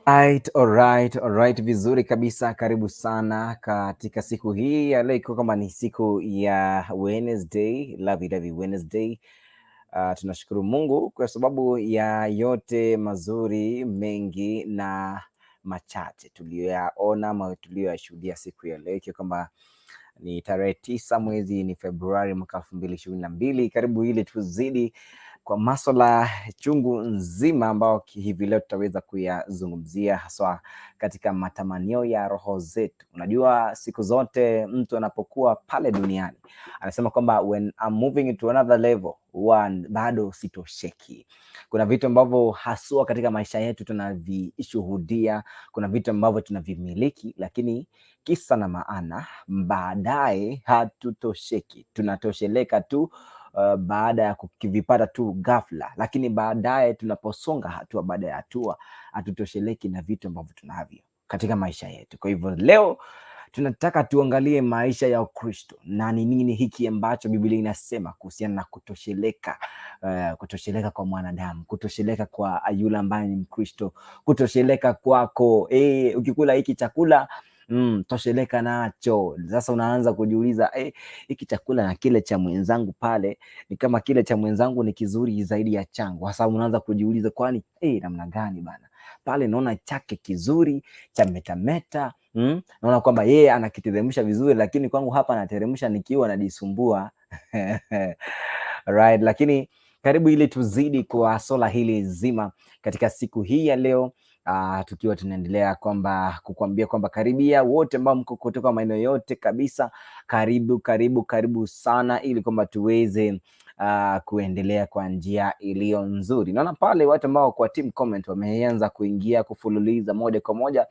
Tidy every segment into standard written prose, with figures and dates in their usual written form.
Alright, vizuri kabisa. Karibu sana katika siku hii ya leo, ikiwa kama ni siku ya Wednesday, lovey Wednesday. Tunashukuru Mungu kwa sababu ya yote mazuri mengi na machache tuliyoyaona ama tuliyoyashuhudia siku ya leo, ikiwa kama ni tarehe 9 mwezi ni Februari mwaka 2022. Karibu ili tuzidi kwa masuala chungu nzima ambao hivi leo tutaweza kuyazungumzia, haswa katika matamanio ya roho zetu. Unajua, siku zote mtu anapokuwa pale duniani anasema kwamba when I'm moving to another level, bado sitosheki. Kuna vitu ambavyo haswa katika maisha yetu tunavishuhudia, kuna vitu ambavyo tunavimiliki, lakini kisa na maana baadaye hatutosheki. Tunatosheleka tu baada ya kuvipata tu ghafla, lakini baadaye tunaposonga hatua baada ya hatua hatutosheleki na vitu ambavyo tunavyo katika maisha yetu. Kwa hivyo leo tunataka tuangalie maisha ya Ukristo na ni nini hiki ambacho Biblia inasema kuhusiana na kutosheleka, kutosheleka kwa mwanadamu, kutosheleka kwa yule ambaye ni Mkristo, kutosheleka kwako. Ukikula hiki chakula tosheleka nacho. Sasa unaanza kujiuliza, hiki chakula na kile cha mwenzangu pale ni kama kile cha mwenzangu ni kizuri zaidi ya changu. Sasa unaanza kujiuliza, kwani namna gani bana? Pale naona chake kizuri cha metameta, naona kwamba yeye anakiteremsha vizuri, lakini kwangu hapa anateremsha nikiwa najisumbua. Right, lakini karibu ili tuzidi kwa swala hili zima katika siku hii ya leo. Tukiwa tunaendelea kwamba kukuambia kwamba karibia wote ambao mko kutoka maeneo yote kabisa, karibu sana, ili kwamba tuweze kuendelea kwa njia iliyo nzuri. Naona pale watu ambao kwa team comment wameanza kuingia kufululiza moja kwa moja.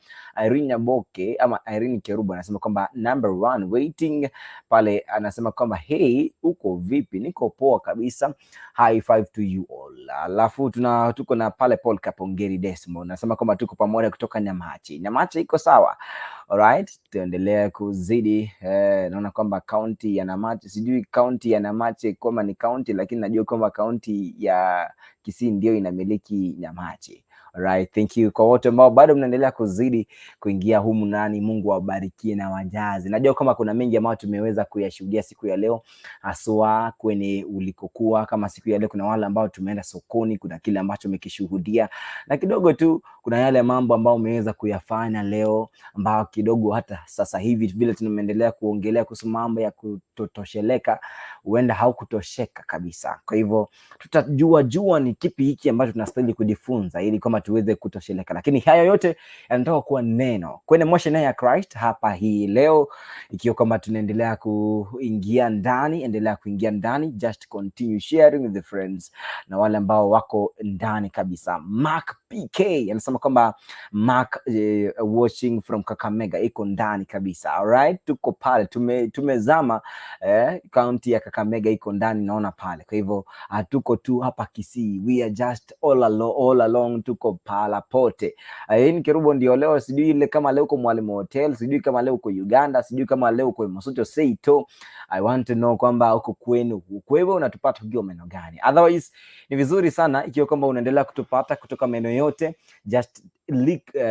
Irene Boke ama Irene Kerubo anasema kwamba number 1 waiting pale, anasema kwamba hey, uko vipi? Niko poa kabisa, high five to you all. Alafu tuko na pale Paul Kapongeri Desmo anasema kwamba tuko pamoja kutoka Nyamache iko sawa. Alright, tuendelee kuzidi. Naona kwamba kaunti ya Nyamache, sijui kaunti ya Nyamache kama ni kaunti, lakini najua kwamba kaunti ya Kisii ndio inamiliki Nyamache. Alright, thank you kwa wote ambao bado mnaendelea kuzidi kuingia humu ndani. Mungu awabarikie na wajazi. Najua kama kuna mengi ambayo tumeweza kuyashuhudia siku ya leo, haswa kwenye ulikokuwa. Kama siku ya leo kuna wale ambao tumeenda sokoni, kuna kile ambacho umekishuhudia, na kidogo tu kuna yale mambo ambayo umeweza kuyafanya leo, ambao kidogo hata sasa hivi vile tunaendelea kuongelea kuhusu mambo ya kutosheleka, huenda haukutosheka kabisa. Kwa hivyo tutajua ni kipi hiki ambacho tunastahili kujifunza ili kama tuweze kutosheleka. Lakini hayo yote yanatoka kuwa neno kwenye motion ya Christ hapa hii leo, ikiwa kama tunaendelea kuingia ndani, endelea kuingia ndani, just continue sharing with the friends na wale ambao wako ndani kabisa. Mark PK anasema kwamba Mark watching from Kakamega iko ndani kabisa. Alright, tuko pale, tumezama county ya Kakamega iko ndani, naona pale. Kwa hivyo hatuko tu hapa Kisii, we are just all along, tuko pala pote. Ni Kerubo ndio leo, sijui ile kama leo uko Mwalimu Hotel, sijui kama leo uko Uganda, sijui kama leo uko Mosucho Seito. I want to know kwamba uko kwenu, kwa hivyo unatupata ukiwa maeneo gani? Otherwise ni vizuri sana ikiwa kwamba unaendelea kutupata kutoka maeneo yote, just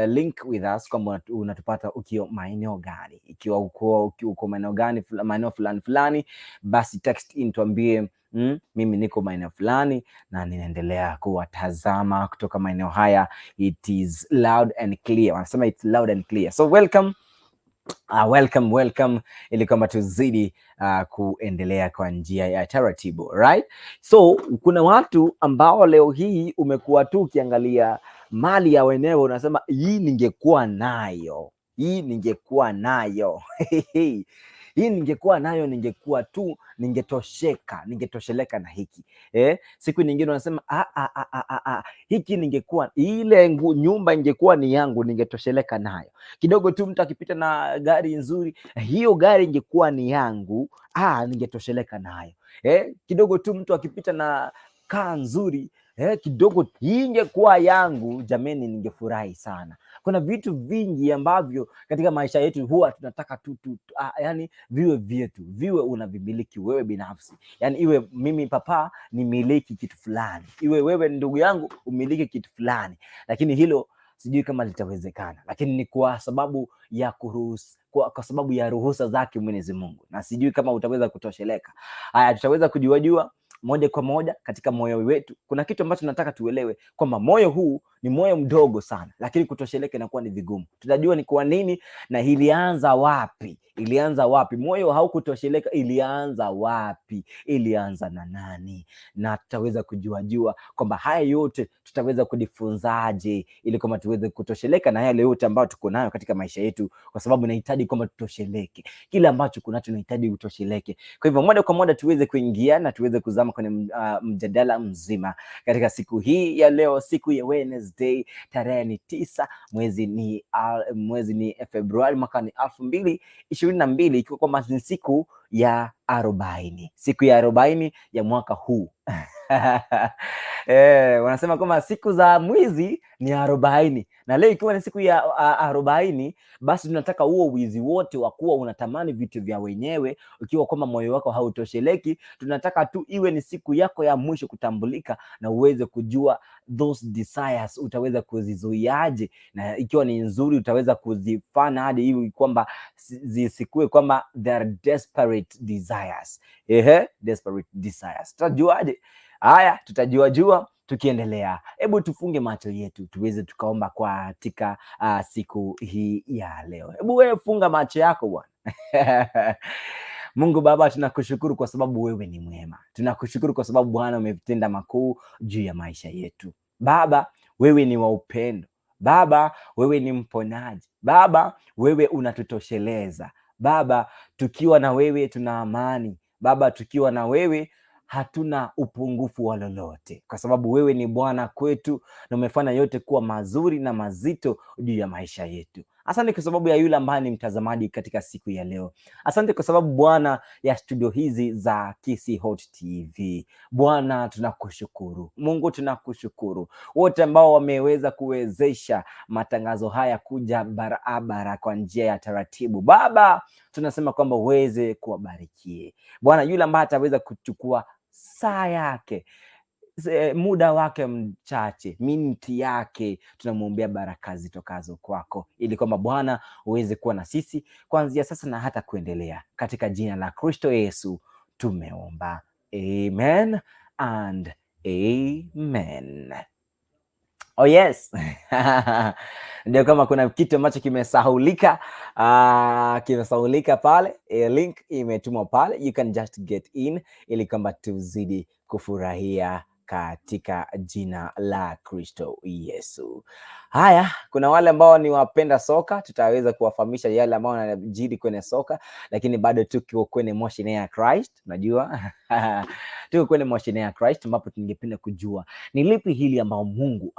link with us kwamba unatupata ukiwa maeneo gani. Ikiwa uko maeneo gani, maeneo fulani, basi text in tuambie, mimi niko maeneo fulani na ninaendelea kuwatazama kutoka maeneo haya. It is loud and clear, wanasema it's loud and clear, so welcome. Welcome ili kama tuzidi kuendelea kwa njia ya taratibu, right? So kuna watu ambao leo hii umekuwa tu ukiangalia mali ya wenyewe, unasema hii ningekuwa nayo hii ningekuwa nayo, ningetosheleka na hiki. Siku nyingine unasema hiki ningekuwa, ile nyumba ingekuwa ni yangu, ningetosheleka nayo. Kidogo tu mtu akipita na gari nzuri, hiyo gari ingekuwa ni yangu, ningetosheleka nayo. Kidogo tu mtu akipita na kaa nzuri, kidogo hii ingekuwa yangu, jameni, ningefurahi sana. Kuna vitu vingi ambavyo katika maisha yetu huwa tunataka yani viwe vyetu, viwe unavimiliki wewe binafsi. Yani iwe mimi papa nimiliki kitu fulani, iwe wewe ndugu yangu umiliki kitu fulani, lakini hilo sijui kama litawezekana, lakini ni kwa sababu ya kwa sababu ya ruhusa zake Mwenyezi Mungu, na sijui kama utaweza kutosheleka. Haya, tutaweza kujua moja kwa moja katika moyo wetu. Kuna kitu ambacho nataka tuelewe kwamba moyo huu ni moyo mdogo sana, lakini kutosheleka inakuwa ni vigumu. Tutajua ni kwa nini na ilianza wapi. Moyo haukutosheleka, ilianza wapi? Ilianza na nani? Na tutaweza kujua kwamba haya yote tutaweza kujifunzaje ili kwamba tuweze kutosheleka na yale yote ambayo tuko nayo katika maisha yetu, kwa sababu nahitaji kwamba tutosheleke. Kila ambacho kunacho nahitaji utosheleke. Kwa hivyo moja kwa moja tuweze kuingia na tuweze kuzama kwenye mjadala mzima katika siku hii ya leo, siku ya Wednesday, tarehe ni 9, mwezi ni Februari, mwaka ni 2022, ikiwa kwamba ni siku ya 40, siku ya 40 ya mwaka huu. Wanasema kwamba siku za mwezi ni 40, na leo ikiwa ni siku ya 40, basi tunataka huo wizi wote wa kuwa unatamani vitu vya wenyewe, ukiwa kwamba moyo wako hautosheleki, tunataka tu iwe ni siku yako ya mwisho kutambulika na uweze kujua those desires utaweza kuzizuiaje, na ikiwa ni nzuri utaweza kuzifanya hadi hivi kwamba zisikue kwamba they are desperate desires. Desperate desires. Tutajuaje? Haya, tutajua tukiendelea. Hebu tufunge macho yetu tuweze tukaomba katika siku hii ya leo. Hebu wewe funga macho yako bwana. Mungu Baba, tunakushukuru kwa sababu wewe ni mwema. Tunakushukuru kwa sababu Bwana umetenda makuu juu ya maisha yetu. Baba, wewe ni wa upendo. Baba, wewe ni mponaji. Baba, wewe unatutosheleza. Baba, tukiwa na wewe tuna amani. Baba, tukiwa na wewe hatuna upungufu wa lolote, kwa sababu wewe ni Bwana kwetu na umefanya yote kuwa mazuri na mazito juu ya maisha yetu. Asante kwa sababu ya yule ambaye ni mtazamaji katika siku ya leo. Asante kwa sababu Bwana ya studio hizi za Kisii Hot TV. Bwana, tunakushukuru. Mungu, tunakushukuru. Wote ambao wameweza kuwezesha matangazo haya kuja barabara kwa njia ya taratibu, Baba, tunasema kwamba uweze kuwabarikie. Bwana, yule ambaye ataweza kuchukua saa yake, muda wake mchache, minti yake, tunamwombea baraka zitokazo kwako, ili kwamba Bwana uweze kuwa na sisi kuanzia sasa na hata kuendelea. Katika jina la Kristo Yesu tumeomba, amen and amen. Oh yes. Ndio, kama kuna kitu ambacho kimesahulika pale, link imetumwa pale, you can just get in ili kwamba tuzidi kufurahia katika jina la Kristo Yesu. Haya, kuna wale ambao ni wapenda soka, tutaweza kuwafahamisha yale ambao wanajiri kwenye soka, lakini bado tuko kwenye motion ya Christ, unajua. Tuko kwenye motion ya Christ, ambapo tungependa kujua ni lipi hili ambao Mungu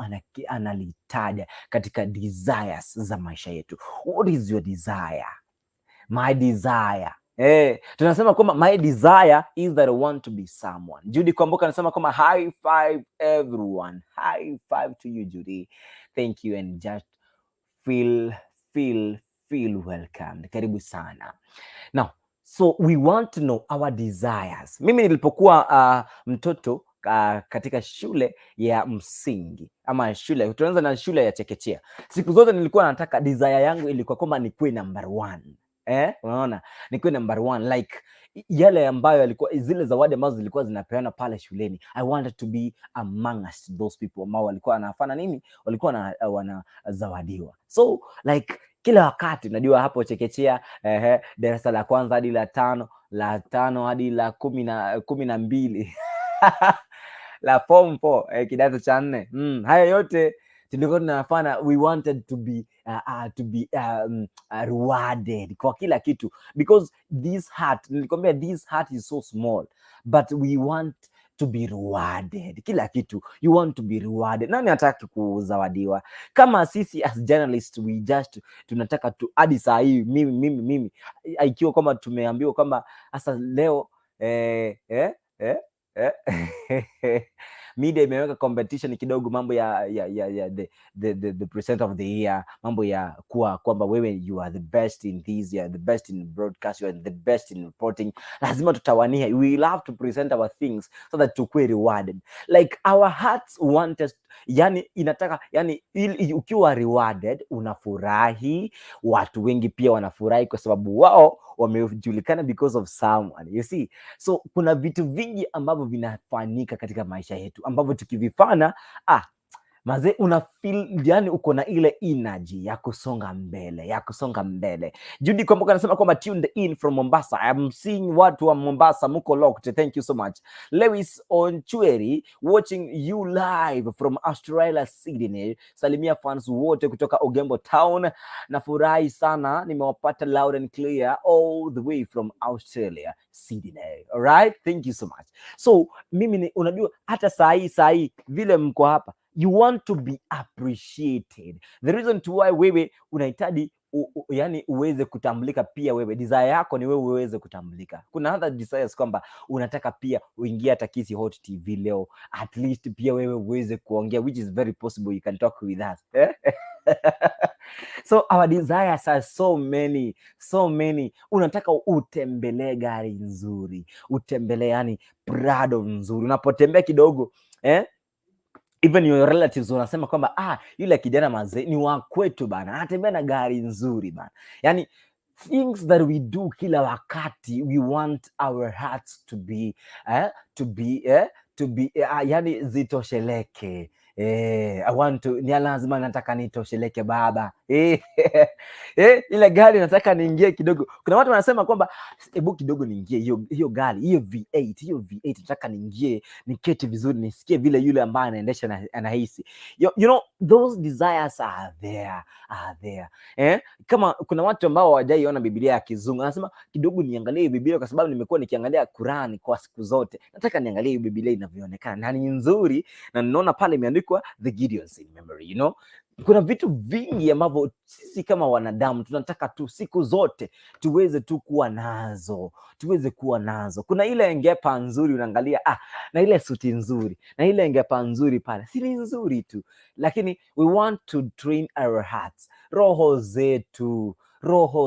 analitaja katika desires za maisha yetu. What is your desire? My desire. Tunasema kwamba my desire is that I want to be someone. Judy Kwamboka anasema kwamba high five everyone. High five to you, Judy. Thank you and just feel welcomed. Karibu sana. Now, so we want to know our desires. Mimi nilipokuwa mtoto katika shule ya msingi ama tunaanza na shule ya chekechea, siku zote nilikuwa nataka, desire yangu ilikuwa kwamba nikuwe number 1. Unaona, nikuwe number 1, like yale ambayo yalikuwa zile zawadi ambazo zilikuwa zinapeana pale shuleni. I wanted to be amongst those people ambao walikuwa wanafanya nini, walikuwa wanazawadiwa. So like kila wakati, unajua hapo chekechea, darasa la kwanza hadi la 5, la 5 hadi la 12 la form 4, kidato cha 4, haya yote tulikuwa tunafanya. We wanted to be rewarded kwa kila kitu, because this heart, nilikwambia, this heart is so small, but we want to be rewarded. Kila kitu you want to be rewarded. Nani hataki kuzawadiwa? Kama sisi as journalists, we just tunataka tu hadi saa hii, mimi ikiwa kama tumeambiwa kwamba hasa leo media imeweka competition kidogo, mambo ya the presenter of the year, mambo ya kwamba wewe you are the best in this, you are the best in broadcast, you are the best in reporting. Lazima tutawania, we will have to present our things so that tukue rewarded, like our hearts want us. Yani inataka, yani ukiwa rewarded unafurahi, watu wengi pia wanafurahi kwa sababu wao wamejulikana because of someone, you see. So kuna vitu vingi ambavyo vinafanyika katika maisha yetu ambavyo tukivifana maze una feel, yani uko na ile energy ya kusonga mbele. Judy Komboka anasema kwamba tuned in from Mombasa. I'm seeing watu wa Mombasa muko locked. Thank you so much. Lewis Onchweri watching you live from Australia, Sydney. Salimia fans wote kutoka Ogembo Town. Nafurahi sana nimewapata loud and clear all the way from Australia, Sydney. All right, thank you so much. So mimi unajua hata saa hii vile mko hapa, you want to be appreciated. The reason to why wewe unahitaji yani uweze kutambulika pia, wewe desire yako ni wewe uweze kutambulika. Kuna other desires kwamba unataka pia uingie hata Kisi Hot TV leo, at least pia wewe uweze kuongea, which is very possible, you can talk with us. So our desires are so many. Unataka utembelee gari nzuri, utembelee yani Prado nzuri, unapotembea kidogo even your relatives wanasema kwamba yule kijana mazee ni wa kwetu bana, anatembea na gari nzuri bana. Yani things that we do kila wakati, we want our hearts to be yani zitosheleke. I want to, ni lazima nataka nitosheleke baba. Ile gari nataka niingie kidogo. Kuna watu wanasema kwamba hebu kidogo niingie hiyo gari, hiyo V8 nataka niingie, niketi vizuri, nisikie vile yule ambaye anaendesha anahisi. You know, those desires are there. Kama kuna watu ambao hawajaiona Biblia ya kizungu, anasema kidogo niangalie Biblia kwa sababu nimekuwa nikiangalia Qur'ani kwa siku zote. Nataka niangalie Biblia inavyoonekana na ni nzuri, na ninaona pale imeandikwa the Gideon's in memory, you know. Kuna vitu vingi ambavyo sisi kama wanadamu tunataka tu siku zote tuweze tu kuwa nazo. Kuna ile ngepa nzuri unaangalia, na ile suti nzuri, na ile ngepa nzuri pale, si nzuri tu, lakini we want to train our hearts, roho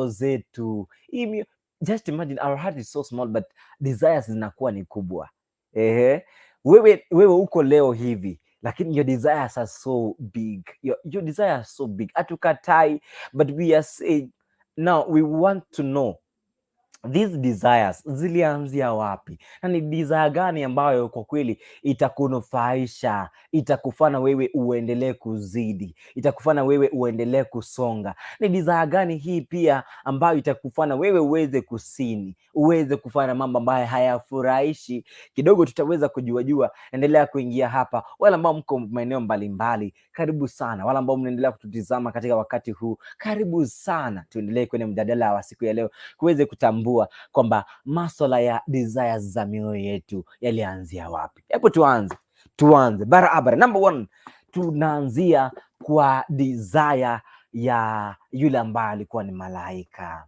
zetu. Just imagine our heart is so small but desires zinakuwa ni kubwa. Wewe uko leo hivi, lakini your desires are so big. Your desires are so big. Hatukatai, but we are saying now we want to know these desires zilianzia wapi, na ni desire gani ambayo kwa kweli itakunufaisha, itakufanya wewe uendelee kuzidi, itakufanya wewe uendelee kusonga. Ni desire gani hii pia ambayo itakufanya wewe uweze kusini, uweze kufanya mambo ambayo hayafurahishi kidogo. Tutaweza kujua. Endelea kuingia hapa, wala ambao mko maeneo mbalimbali, karibu sana. Wala ambao mnaendelea kututizama katika wakati huu, karibu sana. Tuendelee kwenye mjadala wa siku ya leo kuweze kutambua kwamba masuala ya desires za mioyo yetu yalianzia wapi. Hebu tuanze barabara. Number 1, tunaanzia kwa desire ya yule ambaye alikuwa ni malaika.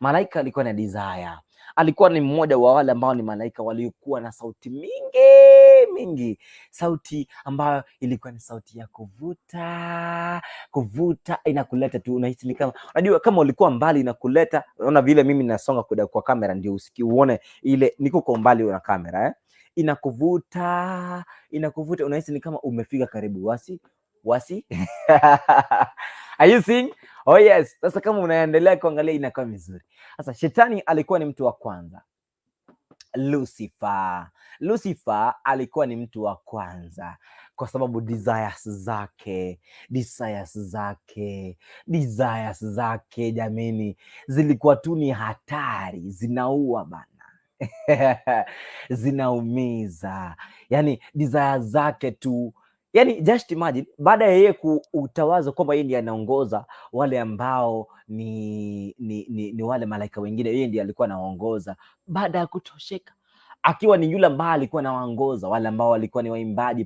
Malaika alikuwa na desire. Alikuwa ni mmoja wa wale ambao ni malaika waliokuwa na sauti mingi, sauti ambayo ilikuwa ni sauti ya kuvuta, inakuleta tu, unahisi ni kama, unajua kama ulikuwa mbali inakuleta. Unaona vile mimi nasonga kwa kamera ndio usikie uone ile niko kwa mbali na kamera, inakuvuta, unahisi ni kama umefika karibu. Wasi are you seeing? Oh yes. Sasa kama unaendelea kuangalia inakuwa vizuri. Sasa shetani alikuwa ni mtu wa kwanza. Lucifer alikuwa ni mtu wa kwanza kwa sababu desires zake jameni zilikuwa tu ni hatari, zinaua bana. Zinaumiza. Yani desires zake tu, yani just imagine, baada ya yeye kutawazwa kwamba yeye ndiye anaongoza wale ambao ni wale malaika wengine, yeye ndiye alikuwa anaongoza. Baada ya kutosheka, akiwa ni yule ambaye alikuwa anawaongoza wale ambao walikuwa ni waimbaji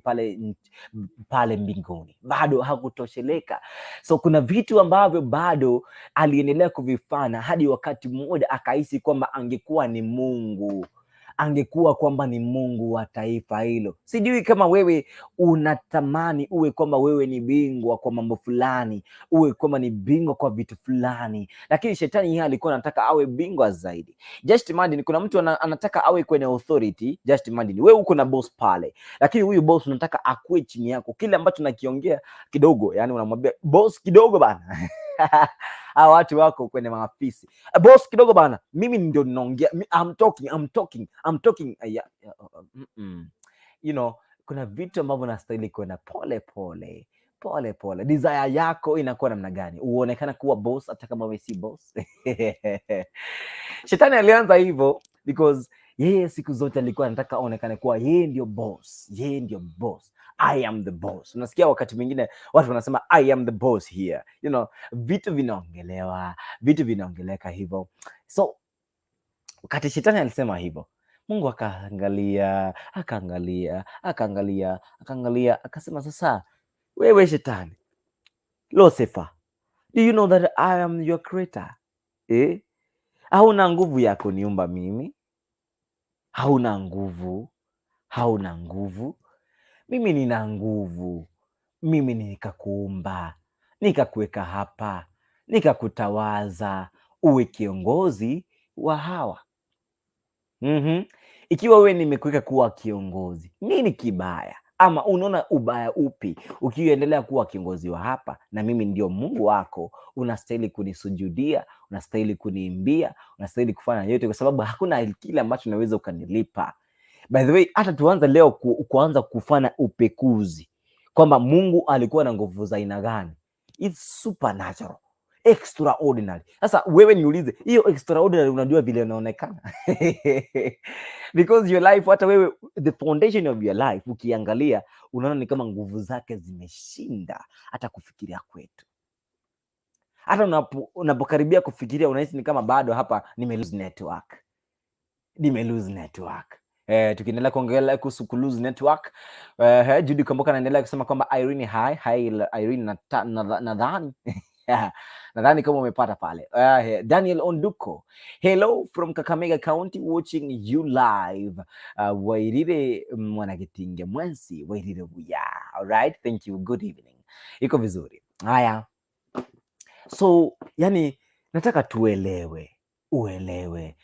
pale mbinguni, bado hakutosheleka. So kuna vitu ambavyo bado aliendelea kuvifanya hadi wakati mmoja akahisi kwamba angekuwa ni Mungu, angekuwa kwamba ni Mungu wa taifa hilo. Sijui kama wewe unatamani uwe kwamba wewe ni bingwa kwa mambo fulani, uwe kwamba ni bingwa kwa vitu fulani, lakini shetani yeye alikuwa anataka awe bingwa zaidi. Just imagine kuna mtu anataka awe kwenye authority. Just imagine wewe uko na boss pale, lakini huyu boss unataka akue chini yako. Kile ambacho nakiongea kidogo, yani unamwambia boss kidogo bana hao watu wako kwenye maafisi, boss kidogo bana, mimi ndio ninaongea, I'm talking. You know, kuna vitu ambavyo nastahili kwenda pole pole. Desire yako inakuwa namna gani? Uonekana kuwa boss hata kama wewe si boss. Shetani alianza hivyo because yeye siku zote alikuwa anataka aonekane kuwa yeye ndio boss. I am the boss. Unasikia wakati mwingine watu wanasema I am the boss here. You know, vitu vinaongeleka hivyo. So wakati shetani alisema hivyo, Mungu akaangalia, akasema, sasa wewe shetani, Lucifer, do you know that I am your creator? Hauna nguvu ya kuniumba mimi, hauna nguvu. Mimi nina nguvu. Mimi nikakuumba, nikakuweka hapa, nikakutawaza uwe kiongozi wa hawa. Ikiwa wewe nimekuweka kuwa kiongozi, nini kibaya? Ama unaona ubaya upi ukiendelea kuwa kiongozi wa hapa, na mimi ndio Mungu wako? Unastahili kunisujudia, unastahili kuniimbia, unastahili kufanya yote, kwa sababu hakuna kile ambacho unaweza ukanilipa. By the way, hata tuanze leo kuanza kufanya upekuzi kwamba Mungu alikuwa na nguvu za aina gani. It's supernatural, extraordinary. Sasa wewe niulize, hiyo extraordinary unajua vile unaonekana? Because your life, hata wewe, the foundation of your life ukiangalia, unaona ni kama nguvu zake zimeshinda hata kufikiria kwetu. Hata unapokaribia kufikiria unahisi ni kama bado hapa nime lose network. Tukiendelea kuongelea kuhusu ku lose network, Judy Komboka anaendelea kusema kwamba Irene, hi Irene, nadhani kama umepata pale. Daniel Onduko, hello from Kakamega County, watching you live. Wairire Mwanagitinge Mwensi, Wairire Buya. All right, thank you, good evening. Iko vizuri. Haya, so yani nataka uelewe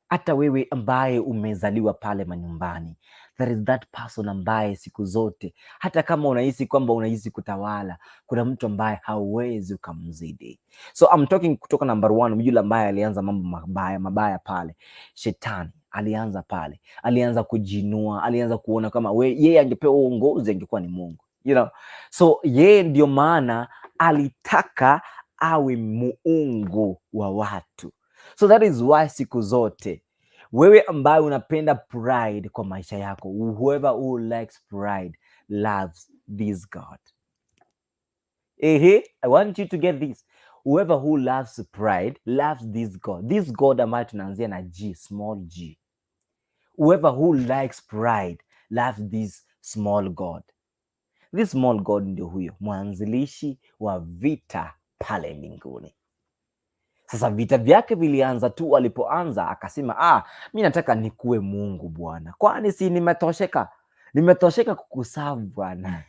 hata wewe ambaye umezaliwa pale manyumbani, there is that person ambaye siku zote, hata kama unahisi kwamba unahisi kutawala, kuna mtu ambaye hauwezi ukamzidi. So I'm talking kutoka number 1, yule ambaye alianza mambo mabaya pale. Shetani alianza pale, alianza kujinua, alianza kuona kama yeye angepewa uongozi angekuwa ni Mungu, you know. So yeye ndio maana alitaka awe muungu wa watu. So that is why siku zote wewe ambaye unapenda pride kwa maisha yako, whoever who likes pride loves this God. I want you to get this. Whoever who loves pride loves this God. This God ambaye tunaanzia na G, small g. Whoever who likes pride loves this small God. This small God ndio huyo mwanzilishi wa vita pale mbinguni. Sasa vita vyake vilianza tu alipoanza akasema, mimi nataka nikuwe Mungu Bwana. Kwani si nimetosheka kukusavu Bwana.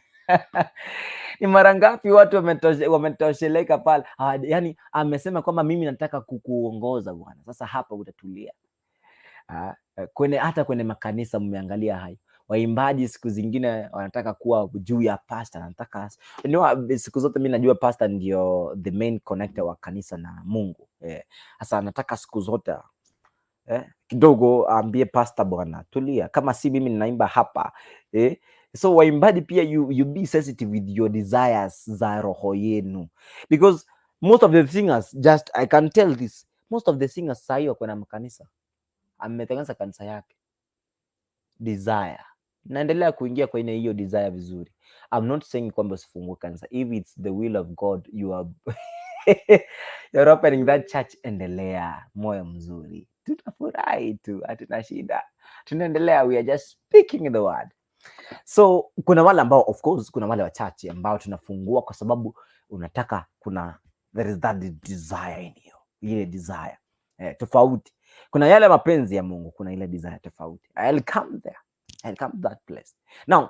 Ni mara ngapi watu wametosheleka pale? Yani amesema kwamba mimi nataka kukuongoza Bwana. Sasa hapa utatulia. Hata kwenye makanisa mmeangalia hayo. Waimbaji siku zingine wanataka kuwa juu ya pastor, anataka siku zote mimi najua pastor ndio the main connector wa kanisa na Mungu. Sasa anataka siku zote kidogo aambie pastor, bwana tulia, kama si mimi ninaimba hapa. So waimbaji pia you be sensitive with your desires za roho yenu, because most of the singers, just I can tell this, most of the singers sasa hiyo kuna makanisa ametengeneza kanisa yake desire, naendelea kuingia kwa hiyo desire vizuri. I'm not saying kwamba usifungue kanisa. If it's the will of God, you are you're opening that church, endelea, moyo mzuri, tutafurahi tu, hatuna shida, tunaendelea, we are just speaking the word. So kuna wale ambao, of course, kuna wale wachache ambao tunafungua kwa sababu unataka, there is that desire in you, ile desire tofauti. Kuna yale mapenzi ya Mungu, kuna ile desire tofauti. I'll come there. I'll come to that place. Now,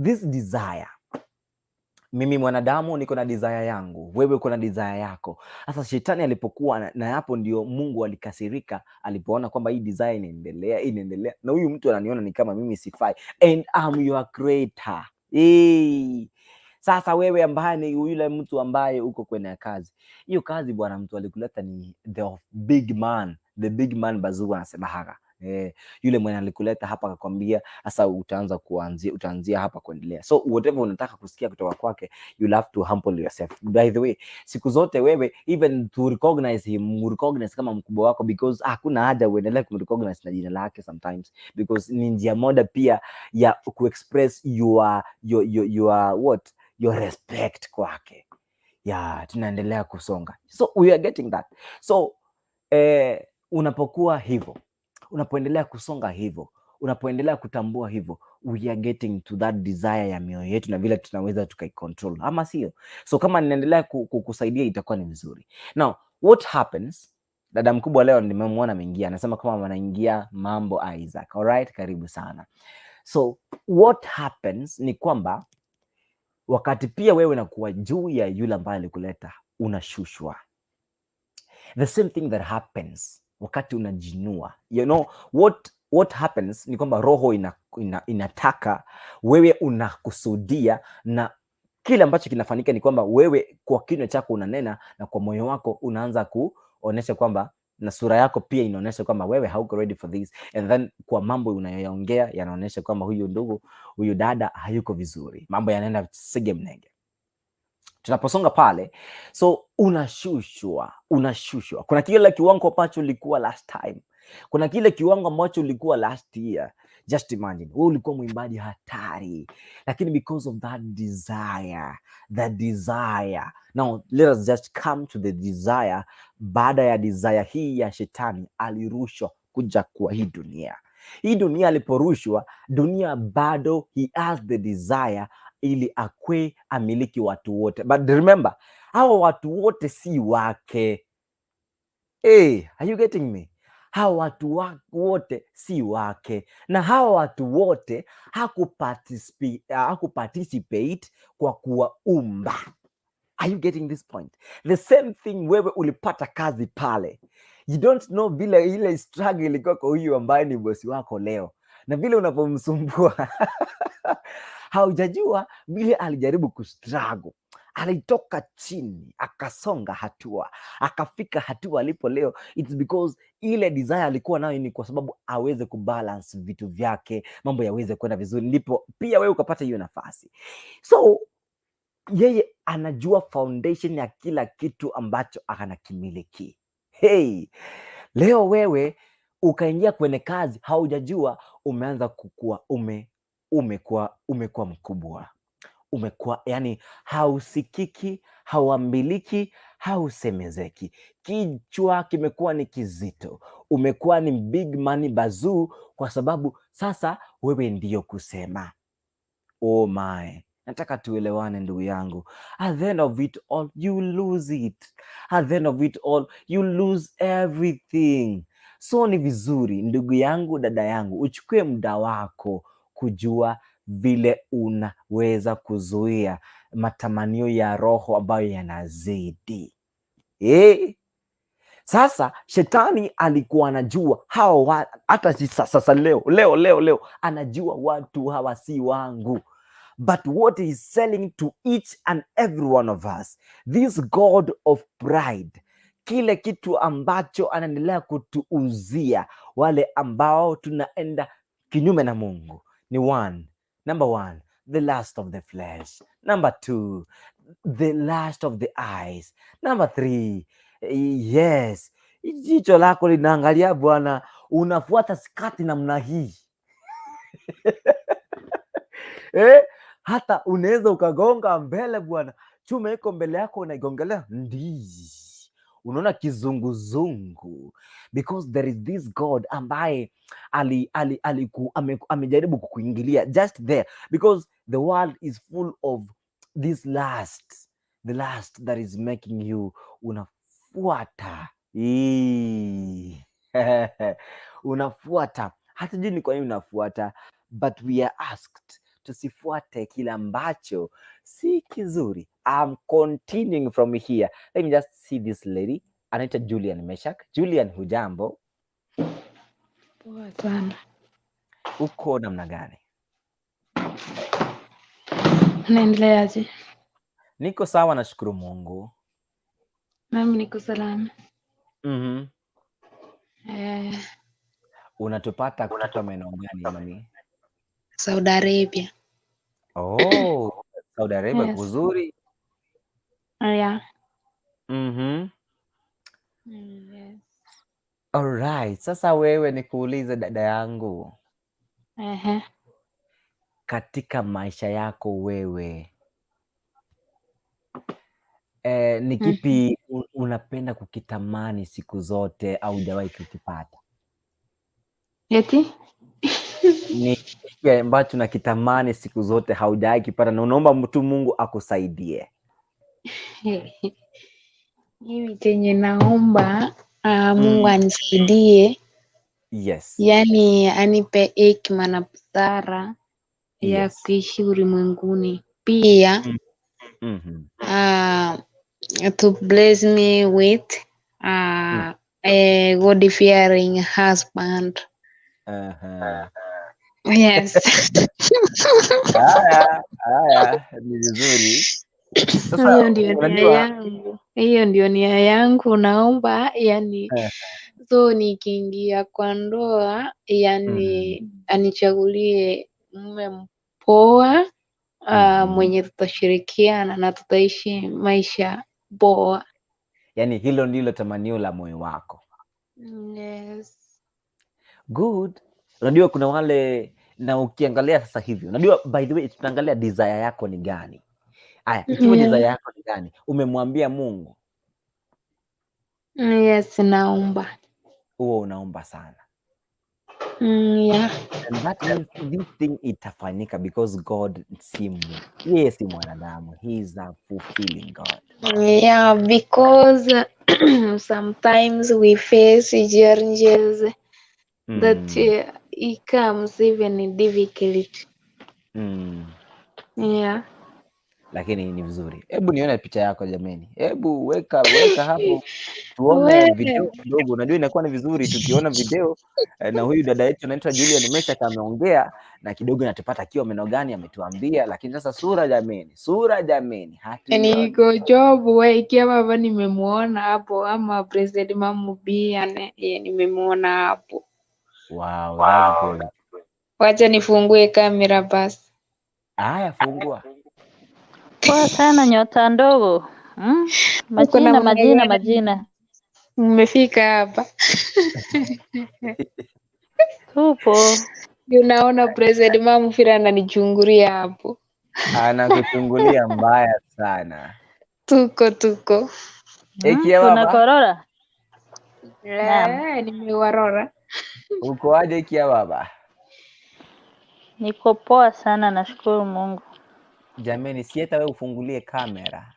this desire, mimi mwanadamu niko na desire yangu, wewe uko na desire yako. Sasa shetani alipokuwa na hapo ndio Mungu alikasirika alipoona kwamba hii desire inaendelea na huyu mtu ananiona ni kama mimi sifai, and I'm your creator. Sasa wewe ambaye ni yule mtu ambaye uko kwenye kazi, hiyo kazi bwana, mtu alikuleta ni the big man bazungu anasema haka. Yule mwenye alikuleta hapa akakwambia sasa utaanzia hapa kuendelea. So whatever unataka kusikia kutoka kwake, you have to humble yourself. By the way, siku zote wewe even to recognize him, recognize kama mkubwa wako, because hakuna haja uendelee kumrecognize na jina lake sometimes, because ni njia moja pia ya kuexpress your respect kwake. Tunaendelea kusonga. So we are getting that. So unapokuwa hivyo, unapoendelea kusonga hivyo, unapoendelea kutambua hivyo, we are getting to that desire ya mioyo yetu na vile tunaweza tukaicontrol, ama sio? So kama ninaendelea kukusaidia itakuwa ni vizuri. Now, what happens? Dada mkubwa leo nimemwona ameingia, anasema kama wanaingia mambo Isaac. Alright, karibu sana. So what happens ni kwamba wakati pia wewe unakuwa juu ya yule ambaye alikuleta, unashushwa. The same thing that happens wakati unajinua. You know what happens ni kwamba roho inataka wewe, unakusudia, na kile ambacho kinafanyika ni kwamba wewe kwa kinywa chako unanena na kwa moyo wako unaanza kuonesha kwamba, na sura yako pia inaonyesha kwamba wewe hauko ready for this, and then kwa mambo unayoongea yanaonyesha kwamba huyu ndugu, huyu dada hayuko vizuri, mambo yanaenda sige mnege. Tunaposonga pale, so unashushwa. Kuna kile kiwango ambacho ulikuwa last time, kuna kile kiwango ambacho ulikuwa last year. Just imagine, wewe ulikuwa mwimbaji hatari, lakini because of that desire, now let us just come to the desire. Baada ya desire hii ya shetani, alirushwa kuja kwa hii dunia. Aliporushwa dunia, bado he has the desire ili akwe amiliki watu wote, but remember, hawa watu wote si wake. Are you getting me? Hawa watu wote si wake, na hawa watu wote hakuparticipate kwa kuwaumba. Are you getting this point? The same thing, wewe ulipata kazi pale, you don't know vile ile struggle ilikuwa kwa huyu ambaye ni bosi wako leo, na vile unapomsumbua haujajua vile alijaribu kustruggle, alitoka chini akasonga hatua, akafika hatua alipo leo. It's because ile desire alikuwa nayo ni kwa sababu aweze kubalance vitu vyake, mambo yaweze kwenda vizuri, ndipo pia wewe ukapata hiyo nafasi. So yeye anajua foundation ya kila kitu ambacho anakimiliki. Leo wewe ukaingia kwenye kazi, haujajua umeanza kukua, umekuwa mkubwa, umekuwa yani hausikiki, hauambiliki, hausemezeki, kichwa kimekuwa ni kizito, umekuwa ni big money bazoo, kwa sababu sasa wewe ndiyo kusema. Oh my, nataka tuelewane ndugu yangu. At the end of it all, you lose it. At the end of it all, you lose everything. So ni vizuri ndugu yangu, dada yangu, uchukue muda wako kujua vile unaweza kuzuia matamanio ya roho ambayo yanazidi. Sasa shetani alikuwa anajua hawa, hata sasa leo anajua watu hawa si wangu. But what he is selling to each and every one of us, this God of pride, kile kitu ambacho anaendelea kutuuzia wale ambao tunaenda kinyume na Mungu ni number one, the lust of the flesh. Number two, the lust of the eyes. Number three, yes, jicho lako linaangalia bwana, unafuata skati namna hii hata unaweza ukagonga mbele bwana, chuma iko mbele yako unaigongelea unaona kizunguzungu, because there is this God ambaye amejaribu kukuingilia just there, because the world is full of this lust, the lust that is making you unafuata Unafuata, hatujui ni kwa nini unafuata, but we are asked tusifuate kile ambacho si kizuri. I'm continuing from here. Let me just see this lady anaitwa Julian Meshak. Julian, hujambo? Poa sana. Uko namna gani? Unaendeleaje? Niko sawa, nashukuru Mungu. Nami niko salama. Unatupata kutoka maeneo gani mami? Saudi Arabia. Oh, Saudi Arabia Yes. kuzuri. Yeah. Yes. Alright, sasa wewe nikuulize dada yangu. Katika maisha yako wewe, ni kipi unapenda kukitamani siku zote au hujawahi kukipata? Eti? Ni kipi ambacho unakitamani siku zote haujawahi kipata na unaomba mtu Mungu akusaidie? Mimi chenye naomba Mungu anisaidie. Yes. Yaani anipe hekima na busara ya Yes. kuishi ulimwenguni. Pia to bless me with a God-fearing husband. Yes. Haya, ni vizuri. Sasa Hiyo ndio nia unajua, yangu. Hiyo ndio nia yangu, naomba yani so nikiingia kwa ndoa yani anichagulie mume mpoa, mwenye tutashirikiana na tutaishi maisha poa. yani hilo ndilo tamanio la moyo wako. Yes. Good. Unajua kuna wale, na ukiangalia sasa hivi, unajua by the way tunaangalia desire yako ni gani. Aya, ikiwa desire yako ni gani, umemwambia Mungu? Yes, naomba. Huo unaomba sana. Yeah. And that means this thing itafanyika because God yeye si mwanadamu. He is a fulfilling God. Yeah, because sometimes we face challenges that it comes even difficult. Yeah. Lakini ni vizuri. Hebu nione picha yako jameni. Hebu weka hapo tuone video kidogo. Unajua inakuwa ni vizuri tukiona video na huyu dada yetu anaitwa Julian Meshak ameongea na kidogo natupata akiwa meno gani ametuambia, lakini sasa sura jameni hatuioni. Niko job ikiwa baba nimemuona hapo, ama President Mamu pia nimemuona hapo. Wow, that's good. Wacha nifungue kamera basi. Haya, fungua. Poa sana nyota ndogo. Majina. Mmefika hapa. Tupo. Unaona President Mamu vile ananichungulia hapo. Anakuchungulia mbaya sana. Tuko. Ekia baba? Tunakorora. Nimewarora. Uko aje Ekia baba? Niko poa sana, nashukuru Mungu. Jameni, si hata wewe ufungulie kamera.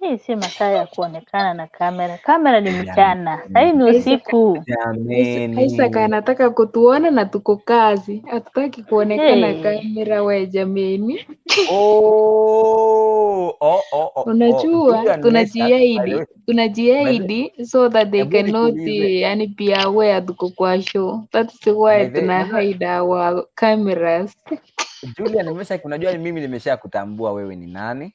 Hii si masaa ya kuonekana na kamera. Kamera ni mchana. Sasa ni usiku. Jameni. Isaac anataka kutuona na tuko kazi. Hatutaki kuonekana kamera we jameni. Unajua tunajiahidi so that they cannot yani be aware tuko kwa show. That's why tuna hide our cameras. Julian Meshak, unajua mimi nimesha kutambua wewe ni nani?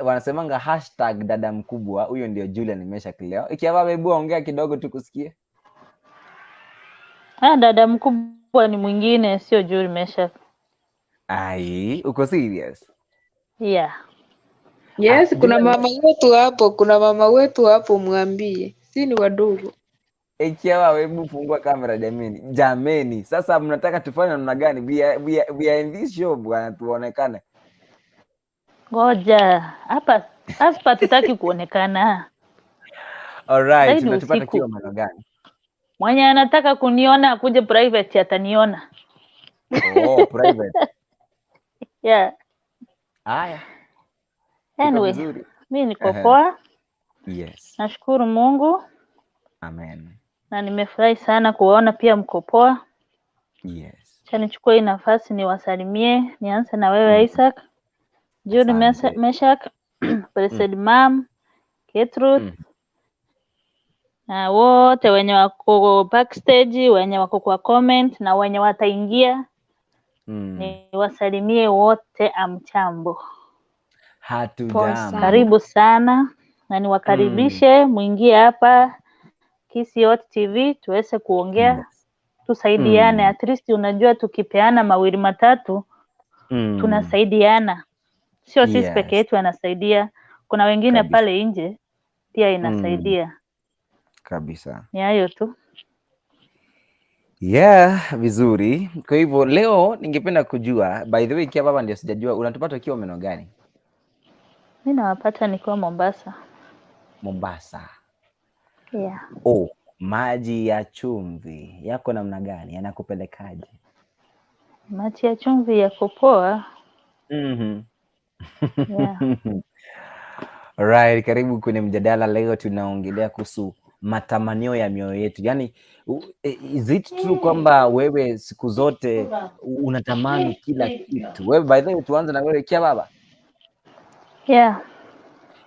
Wanasemanga hashtag dada mkubwa, huyo ndio Julian Meshak leo. Ikia baba, hebu ongea kidogo tukusikie. Dada mkubwa ni mwingine, sio Julian Meshak. Ai, uko serious? Yeah. Yes, kuna mama wetu hapo mwambie. Si ni wadogo. Ikia baba, hebu fungua kamera jameni. Sasa mnataka tufanye namna gani? We are in this show bwana, tuonekane. Ngoja, hapa tutaki kuonekana. Alright, tunatupata kiwa maana gani? Mwenye anataka kuniona akuje private ataniona. Oh, private. Yeah. Haya. Anyway, vizuri? mimi niko poa. Yes. Nashukuru Mungu. Amen. Na nimefurahi sana kuwaona pia mko poa. Yes. Acha nichukue hii nafasi niwasalimie. Nianze na wewe Isaac, Judy, Meshak, Blessed Mom, Gertrude, na wote wenye wako backstage, wenye wako kwa comment na wenye wataingia. Niwasalimie wote, amchambo. Hatujambo. Karibu sana na niwakaribishe muingie hapa Kisiot TV tuweze kuongea. Tusaidiane, at least unajua tukipeana mawili matatu tunasaidiana. Sio sisi peke yetu anasaidia. Kuna wengine pale nje pia inasaidia. Kabisa. Ni hayo tu. Vizuri. Kwa hivyo leo ningependa kujua, by the way, kia baba ndio sijajua unatupata ukiwa maeneo gani? Mimi nawapata nikiwa Mombasa. Mombasa. Yeah. Maji ya chumvi yako namna gani? Yanakupelekaje? Maji ya chumvi yako poa. Yeah. Alright, karibu kwenye mjadala. Leo tunaongelea kuhusu matamanio ya mioyo yetu. Yaani, is it true kwamba wewe siku zote unatamani kila kitu? Wewe, by the way, tuanze na wewe kia baba. Yeah.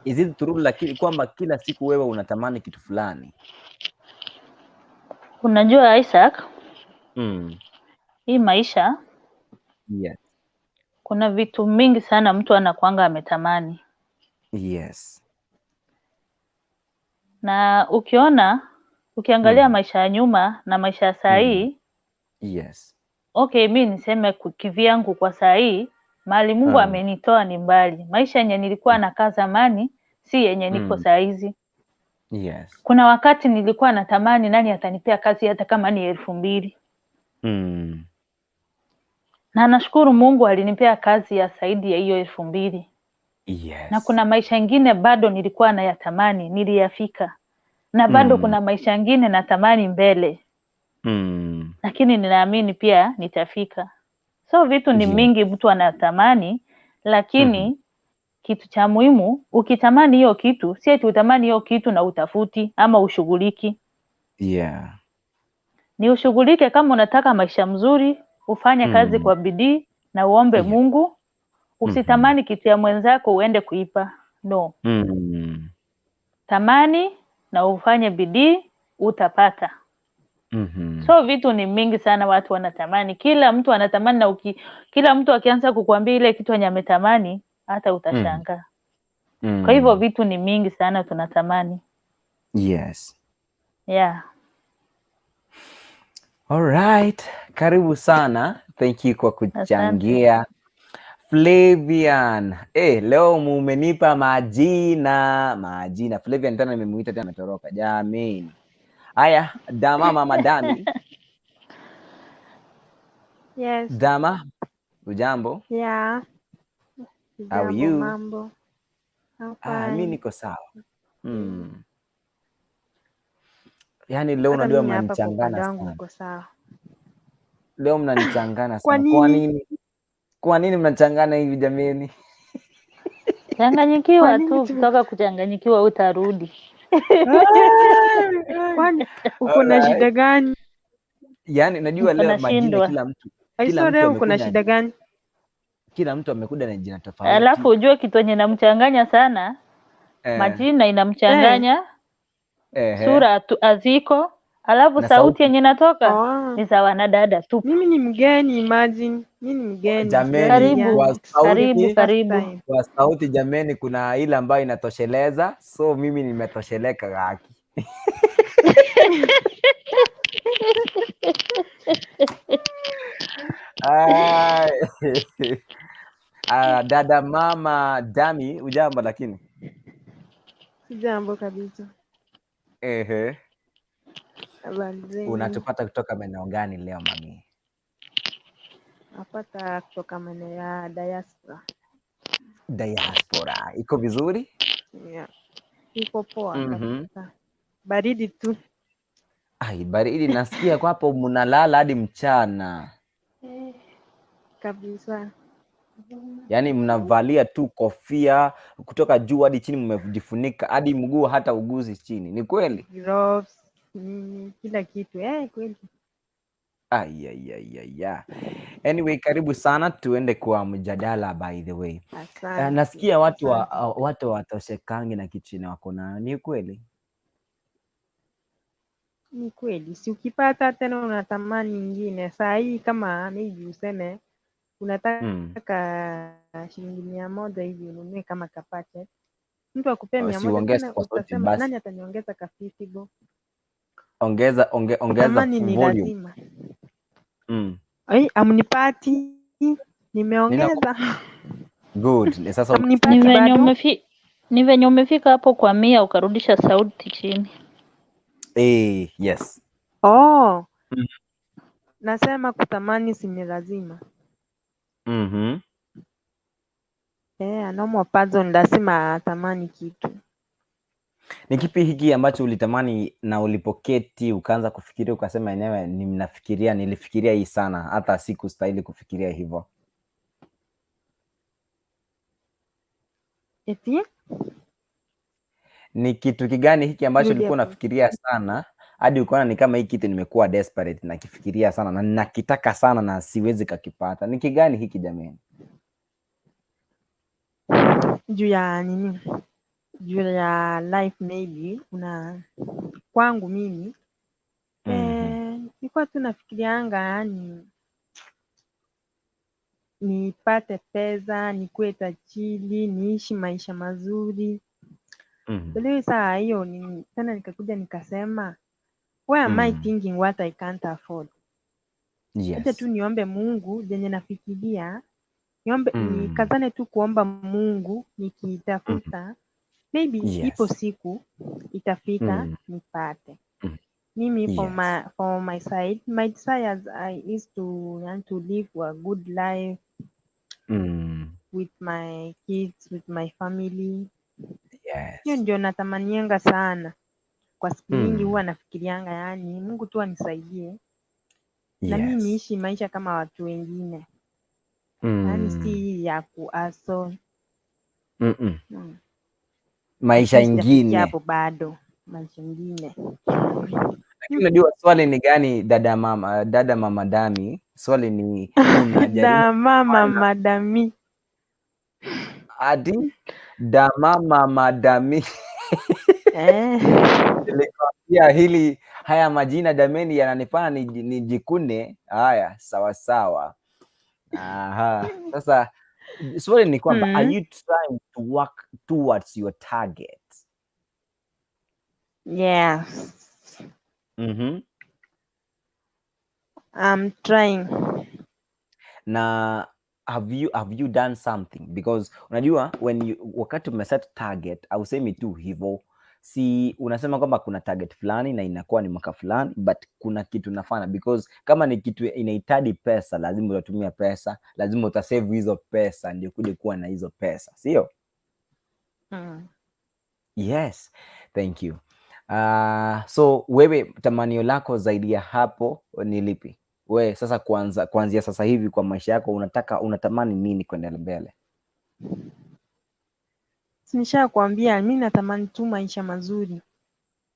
Is it true lakini kwamba kila siku wewe unatamani kitu fulani? Unajua Isaac, hii maisha, yes, kuna vitu mingi sana mtu anakuanga ametamani. Yes. Na ukiangalia maisha ya nyuma na maisha ya saa hii, yes, okay, mimi niseme kivyangu kwa saa hii, mahali Mungu amenitoa ni mbali. Maisha yenye nilikuwa nakaa zamani si yenye niko saa hizi. Yes. Kuna wakati nilikuwa natamani nani atanipea kazi hata kama ni 2,000. Na nashukuru Mungu alinipea kazi ya zaidi ya hiyo 2,000. Yes. Na kuna maisha ingine bado nilikuwa nayatamani, niliyafika. Na bado kuna maisha ingine natamani mbele. Lakini ninaamini pia nitafika. So vitu ni mingi mtu anatamani, lakini kitu cha muhimu, ukitamani hiyo kitu, si eti utamani hiyo kitu na utafuti ama ushughuliki. Yeah. Ni ushughulike kama unataka maisha mzuri, ufanye kazi kwa bidii na uombe Mungu. Usitamani kitu ya mwenzako uende kuipa. No. Tamani na ufanye bidii, utapata. So vitu ni mingi sana watu wanatamani. Kila mtu anatamani na kila mtu akianza kukuambia ile kitu yenye ametamani, hata utashangaa. Kwa hivyo vitu ni mingi sana tunatamani. Yes. Yeah. Alright. Karibu sana. Thank you kwa kuchangia. Flavian. Leo mumenipa majina. Flavian tena nimemuita tena ametoroka. Jameni. Haya, Dama mama Dami. Yes. Dama, ujambo? Yeah. How are you? Mambo. Mimi niko sawa. Yaani leo unajua mnanichangana sana. Leo mnanichangana sana. Kwa nini mnachangana hivi jameni? Changanyikiwa tu, kutoka kuchanganyikiwa utarudi. Kwani uko na shida gani? Yaani najua leo majina kila mtu uko na shida gani? Kila mtu amekuja na jina tofauti. Alafu ujue kitu yenye namchanganya sana, majina inamchanganya, sura aziko, alafu sauti yenye natoka ni za wanadada tu. Mimi ni mgeni, imagine. Mimi ni mgeni. Jameni, karibu. Kwa sauti jameni, kuna ile ambayo inatosheleza, so mimi nimetosheleka gaki. Dada mama Dami, ujambo lakini? Sijambo kabisa. Unatupata kutoka maeneo gani leo mami? Napata kutoka maeneo ya diaspora. Diaspora. Iko vizuri? Yeah. Iko poa kabisa. Baridi tu. Baridi nasikia kwa hapo mnalala hadi mchana. Kabisa. Yaani mnavalia tu kofia kutoka juu hadi chini, mmejifunika hadi mguu hata uguzi chini. Ni kweli? gloves, kila kitu. Kweli. Anyway, karibu sana, tuende kwa mjadala. By the way, nasikia watu watoshekangi na kichina wako nayo. Ni kweli? Ni kweli. Si ukipata tena unatamani nyingine. Saa hii kama maybe useme unataka shilingi 100 hivi ununue kama kapate, mtu akupea 100 tena utasema nani ataniongeza ka 50 bo? Ongeza ni volume. Lazima. Amnipati, nimeongeza. Good. Sasa ni venye umefika hapo kwa 100 ukarudisha sauti chini. Yes. Nasema kutamani si ni lazima. Anaomwa pazo ni lazima atamani kitu. Ni kipi hiki ambacho ulitamani na ulipoketi ukaanza kufikiria ukasema enyewe nilifikiria hii sana, hata sikustahili kufikiria hivyo? Eti? Ni kitu kigani hiki ambacho ulikuwa unafikiria sana hadi ukaona ni kama hii kitu nimekuwa desperate na kifikiria sana na nakitaka sana na siwezi kakipata? Ni kigani hiki jamani? Juu ya nini? Juu ya life maybe kwangu mimi nilikuwa tu nafikirianga yani nipate pesa, nikuwe tajiri, niishi maisha mazuri. Leo saa hiyo tena nikakuja nikasema, why am I thinking what I can't afford? Acha tu niombe Mungu jenye nafikiria, nikazane tu kuomba Mungu nikitafuta, maybe ipo siku itafika nipate. Mimi for my side, my desires is to live a good life with my kids, with my family. Hiyo ndio natamanianga sana. Kwa siku nyingi huwa nafikirianga yani Mungu tu anisaidie na mimi niishi maisha kama watu wengine. Yani si ya kuaso. Maisha ingine. Hapo bado maisha ingine. Lakini unajua swali ni gani, dada mama Dami? Swali ni unajaribu mama madami. Adi mama madami. Nilikwambia haya majina dameni yananifanya nijikune. Haya, sawa sawa. Sasa swali ni kwamba are you trying to work towards your target? Yes. I'm trying. Na have you done something? Because unajua wakati umeset target au semi tu hivyo, si unasema kwamba kuna target fulani na inakuwa ni mwaka fulani, but kuna kitu nafanya, because kama ni kitu inahitaji pesa, lazima utatumia pesa, lazima utasave hizo pesa ndio kuja kuwa na hizo pesa, sio? Yes, thank you. So wewe tamanio lako zaidi ya hapo ni lipi? We sasa kuanzia sasa hivi kwa maisha yako unatamani nini kwenda mbele? Nishakwambia mimi natamani tu maisha mazuri.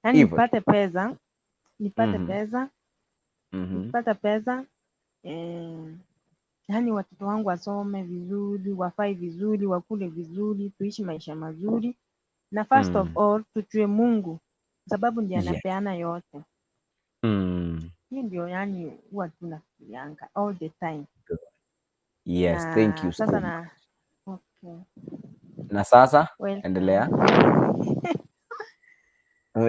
Yaani nipate pesa, nipate pesa, yaani watoto wangu wasome vizuri, wafae vizuri, wakule vizuri, tuishi maisha mazuri. Na first of all tujue Mungu, sababu ndiye anapeana yote. Hiyo ndio yani huwa tunafikirianga all the time. Yes, thank you. Sasa na sasa endelea.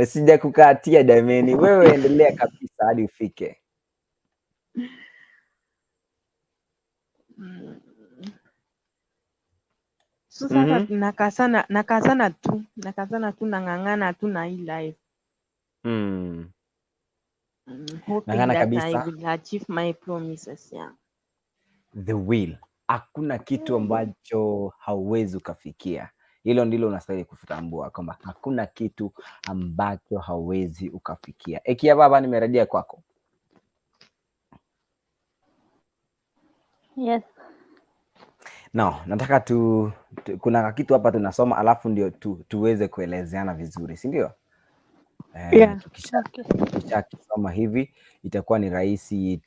Sija kukatia dameni, wewe endelea kabisa hadi ufike. Sasa nakazana tu nang'ang'ana tu na hii life. Hoping that I will achieve my promises, yeah. The will. Hakuna kitu ambacho hauwezi ukafikia. Hilo ndilo unastahili kutambua kwamba hakuna kitu ambacho hauwezi ukafikia. Ekia baba, nimerejea kwako. Yes. No, nataka kuna kitu hapa tunasoma alafu ndio tuweze kuelezeana vizuri, si ndio? Yeah. Tukisha kisoma hivi itakuwa ni rahisi,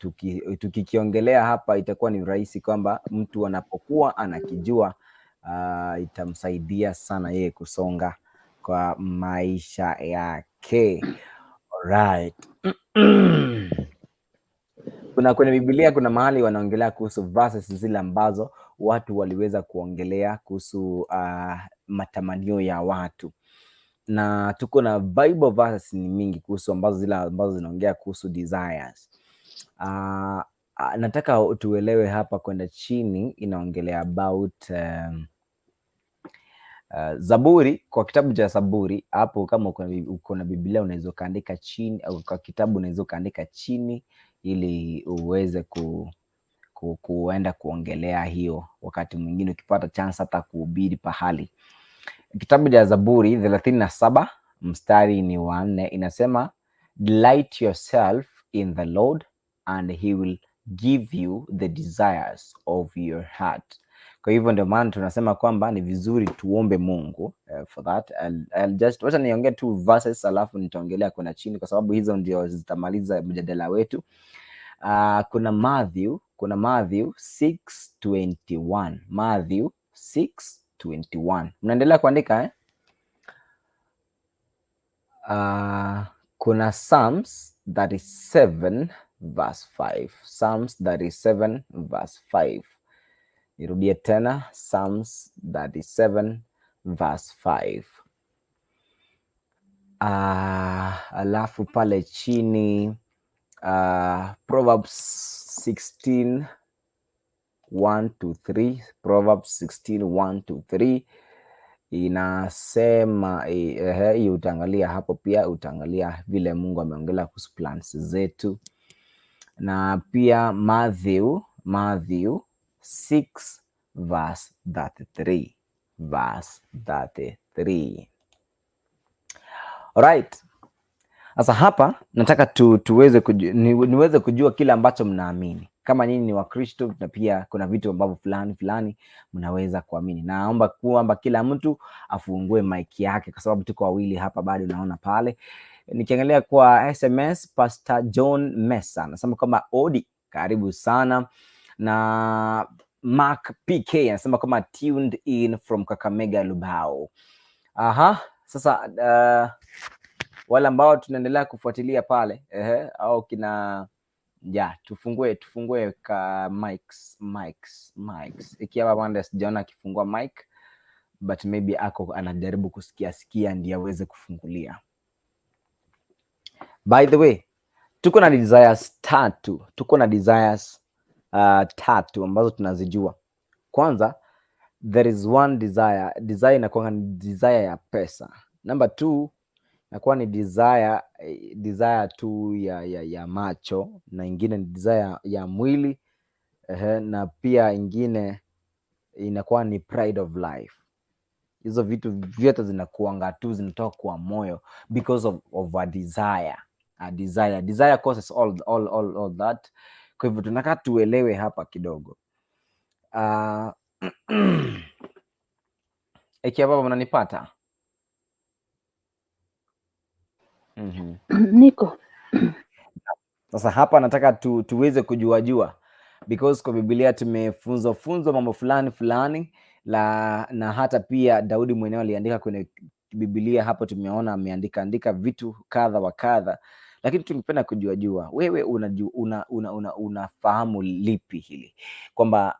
tukikiongelea hapa itakuwa ni rahisi kwamba mtu anapokuwa anakijua itamsaidia sana yeye kusonga kwa maisha yake. Alright. Kwenye Biblia kuna mahali wanaongelea kuhusu verses zile ambazo watu waliweza kuongelea kuhusu matamanio ya watu, na tuko na Bible verses ni mingi kuhusu ambazo zinaongea kuhusu desires. Nataka tuelewe hapa kwenda chini inaongelea about Zaburi. Kwa kitabu cha Zaburi hapo, kama uko na Biblia unaweza kaandika chini, au kwa kitabu unaweza kaandika chini ili uweze kuenda kuongelea hiyo wakati mwingine ukipata chance hata kuhubiri pahali. Kitabu cha Zaburi 37 mstari ni wa 4 inasema, delight yourself in the Lord and he will give you the desires of your heart. Kwa hivyo ndio maana tunasema kwamba ni vizuri tuombe Mungu for that. I'll just wacha niongee two verses alafu nitaongelea kuna chini, kwa sababu hizo ndio zitamaliza mjadala wetu. Kuna Matthew 6:21. Matthew 6:21. Mnaendelea kuandika kuna Psalms 37 verse 5. Psalms 37 verse 5. Nirudie tena, Psalms 37 verse 5. Alafu pale chini Proverbs 16:1-3. Proverbs 16:1-3 inasema hii utaangalia hapo, pia utaangalia vile Mungu ameongelea kuhusu plans zetu, na pia Matthew 6 verse 33. Alright. Sasa hapa nataka tuweze niweze kujua kile ambacho mnaamini. Kama nyinyi ni Wakristo, na pia kuna vitu ambavyo fulani mnaweza kuamini. Naomba kwamba kila mtu afungue mic yake, kwa sababu tuko wawili hapa bado, naona pale. Nikiangalia kwa SMS, Pastor John Mesa anasema kama Odi, karibu sana. Na Mark PK anasema kama tuned in from Kakamega Lubao. Sasa wale ambao tunaendelea kufuatilia pale au kina tufungue ka mics. Ikiwa bwana sijaona akifungua mic, but maybe anajaribu kusikia ndiye aweze kufungulia. By the way, tuko na desires tatu ambazo tunazijua. Kwanza, there is one desire inakuwa ni desire ya pesa. Number 2 inakuwa ni desire tu ya macho, na ingine ni desire ya mwili, na pia ingine inakuwa ni pride of life. Hizo vitu vyote zinakuanga tu zinatoka kwa moyo because of a desire. Desire causes all that. Kwa hivyo tunataka tuelewe hapa kidogo. Ikiwa baba mnanipata? Niko. Sasa hapa nataka tuweze kujua because kwa Biblia tumefunzwa mambo fulani na hata pia Daudi mwenyewe aliandika kwenye Biblia, hapo tumeona ameandika vitu kadha wa kadha, lakini tungependa kujua wewe unafahamu lipi hili, kwamba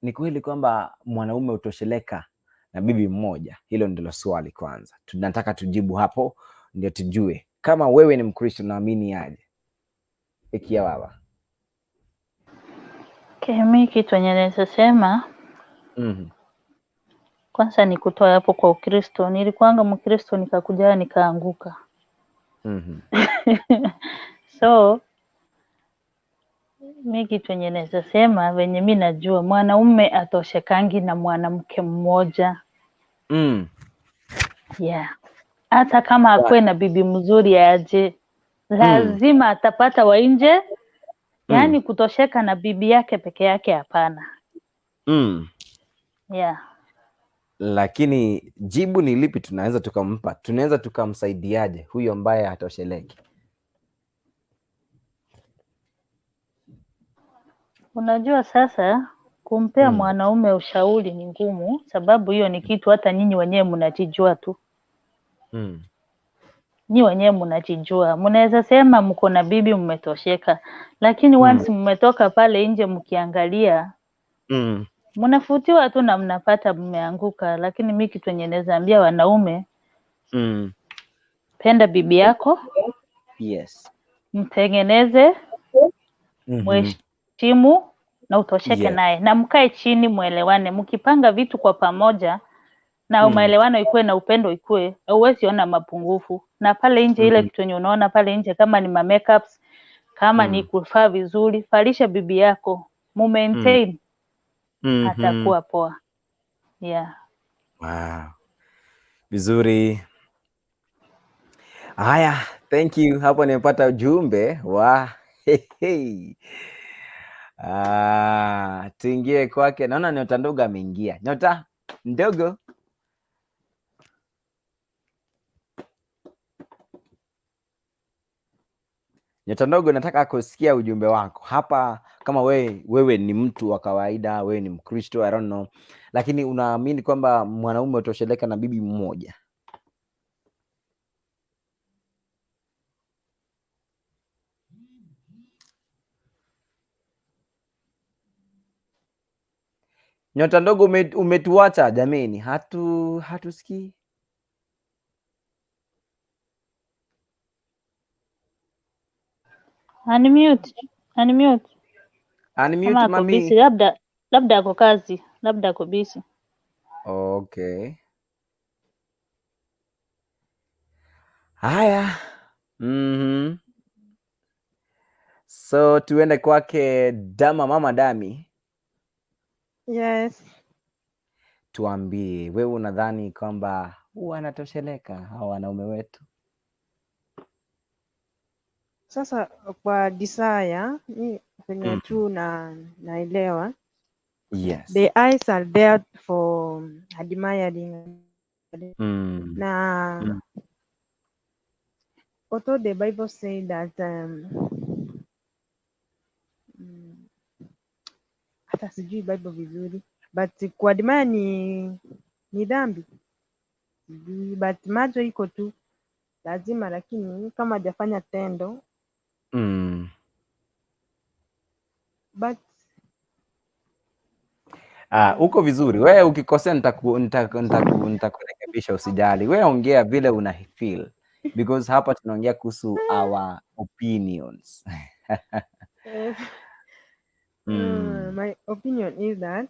ni kweli kwamba mwanaume utosheleka na bibi mmoja? Hilo ndilo swali kwanza tunataka tujibu hapo, ndio tujue kama wewe ni Mkristo naamini aje. Ikia baba. Mimi kitu yenye naweza sema kwanza ni kutoa hapo kwa Ukristo. Nilikuanga Mkristo nikakuja nikaanguka. So mimi kitu yenye naweza sema venye mimi najua, mwanaume atoshekangi na mwanamke mmoja. Yeah. Hata kama akwe na bibi mzuri aje, lazima atapata wa nje. Yaani kutosheka na bibi yake peke yake hapana. Yeah. Lakini jibu ni lipi tunaweza tukampa? Tunaweza tukamsaidiaje huyu ambaye hatosheleki? Unajua sasa kumpea mwanaume ushauri ni ngumu, sababu hiyo ni kitu hata nyinyi wenyewe mnajijua tu. Nyinyi wenyewe mnajijua. Mnaweza sema mko na bibi mmetosheka, lakini once mmetoka pale nje mkiangalia mnafutiwa tu na mnapata mmeanguka. Lakini mimi kitu yenye naweza ambia wanaume, penda bibi yako. Yes. Mtengeneze, mheshimu na utosheke naye, na mkae chini muelewane. Mkipanga vitu kwa pamoja na maelewano ikuwe na upendo ikuwe, huwezi ona mapungufu. Na pale nje ile kitu yenye unaona pale nje, kama ni makeups, kama ni kufaa vizuri, falisha bibi yako, maintain, atakuwa poa. Yeah. Wow. Vizuri. Haya, thank you. Hapo nimepata ujumbe wa tuingie kwake. Naona Nyota Ndogo ameingia. Nyota Ndogo. Nyota Ndogo, nataka kusikia ujumbe wako hapa. Kama wewe ni mtu wa kawaida, wewe ni Mkristo, I don't know, lakini unaamini kwamba mwanaume utosheleka na bibi mmoja? Nyota Ndogo, umetuacha jameni, hatusikii. Unmute mami. Busy, labda ako kazi, labda ako busy. Okay. Haya. So tuende kwake Mama Dami. Yes. Tuambie, wewe unadhani kwamba huwa anatosheleka hawa wanaume wetu? Sasa kwa desire ni penye tu naelewa. Yes. The eyes are there for admiring. Na although the Bible say that hata sijui Bible vizuri, but kuadmire ni dhambi, but macho iko tu lazima, lakini kama hajafanya tendo but uko vizuri. Wewe ukikosea nitakurekebisha, usijali. Wewe ongea vile una feel, because hapa tunaongea kuhusu our opinions. My opinion is that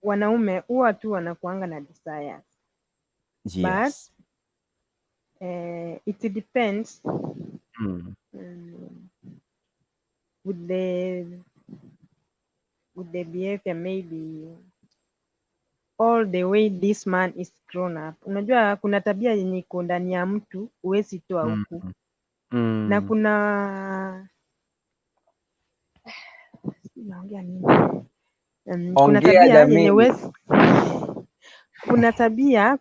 wanaume huwa tu wanakuanga na desires. Yes. But it depends with the behavior, maybe all the way this man is grown up. Unajua kuna tabia yenye iko ndani ya mtu huwezi toa huku. Na kuna naongea nini? Kuna tabia yenye huwezi,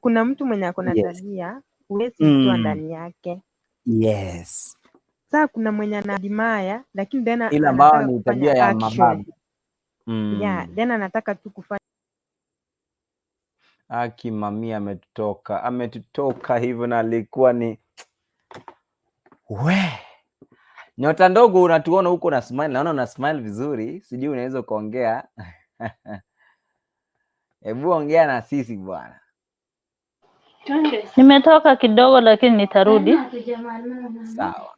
kuna mtu mwenye ako na tabia huwezi toa ndani yake. Yes. Sasa kuna mwenye anadimaya lakini tena anataka ni tabia ya mababu. Yeah, then anataka tu kufanya. Mami ametutoka hivyo, na alikuwa ni Nyota Ndogo, unatuona huko na smile, naona una smile vizuri, sijui unaweza kuongea. Hebu ongea na sisi bwana. Nimetoka kidogo lakini nitarudi. Sawa.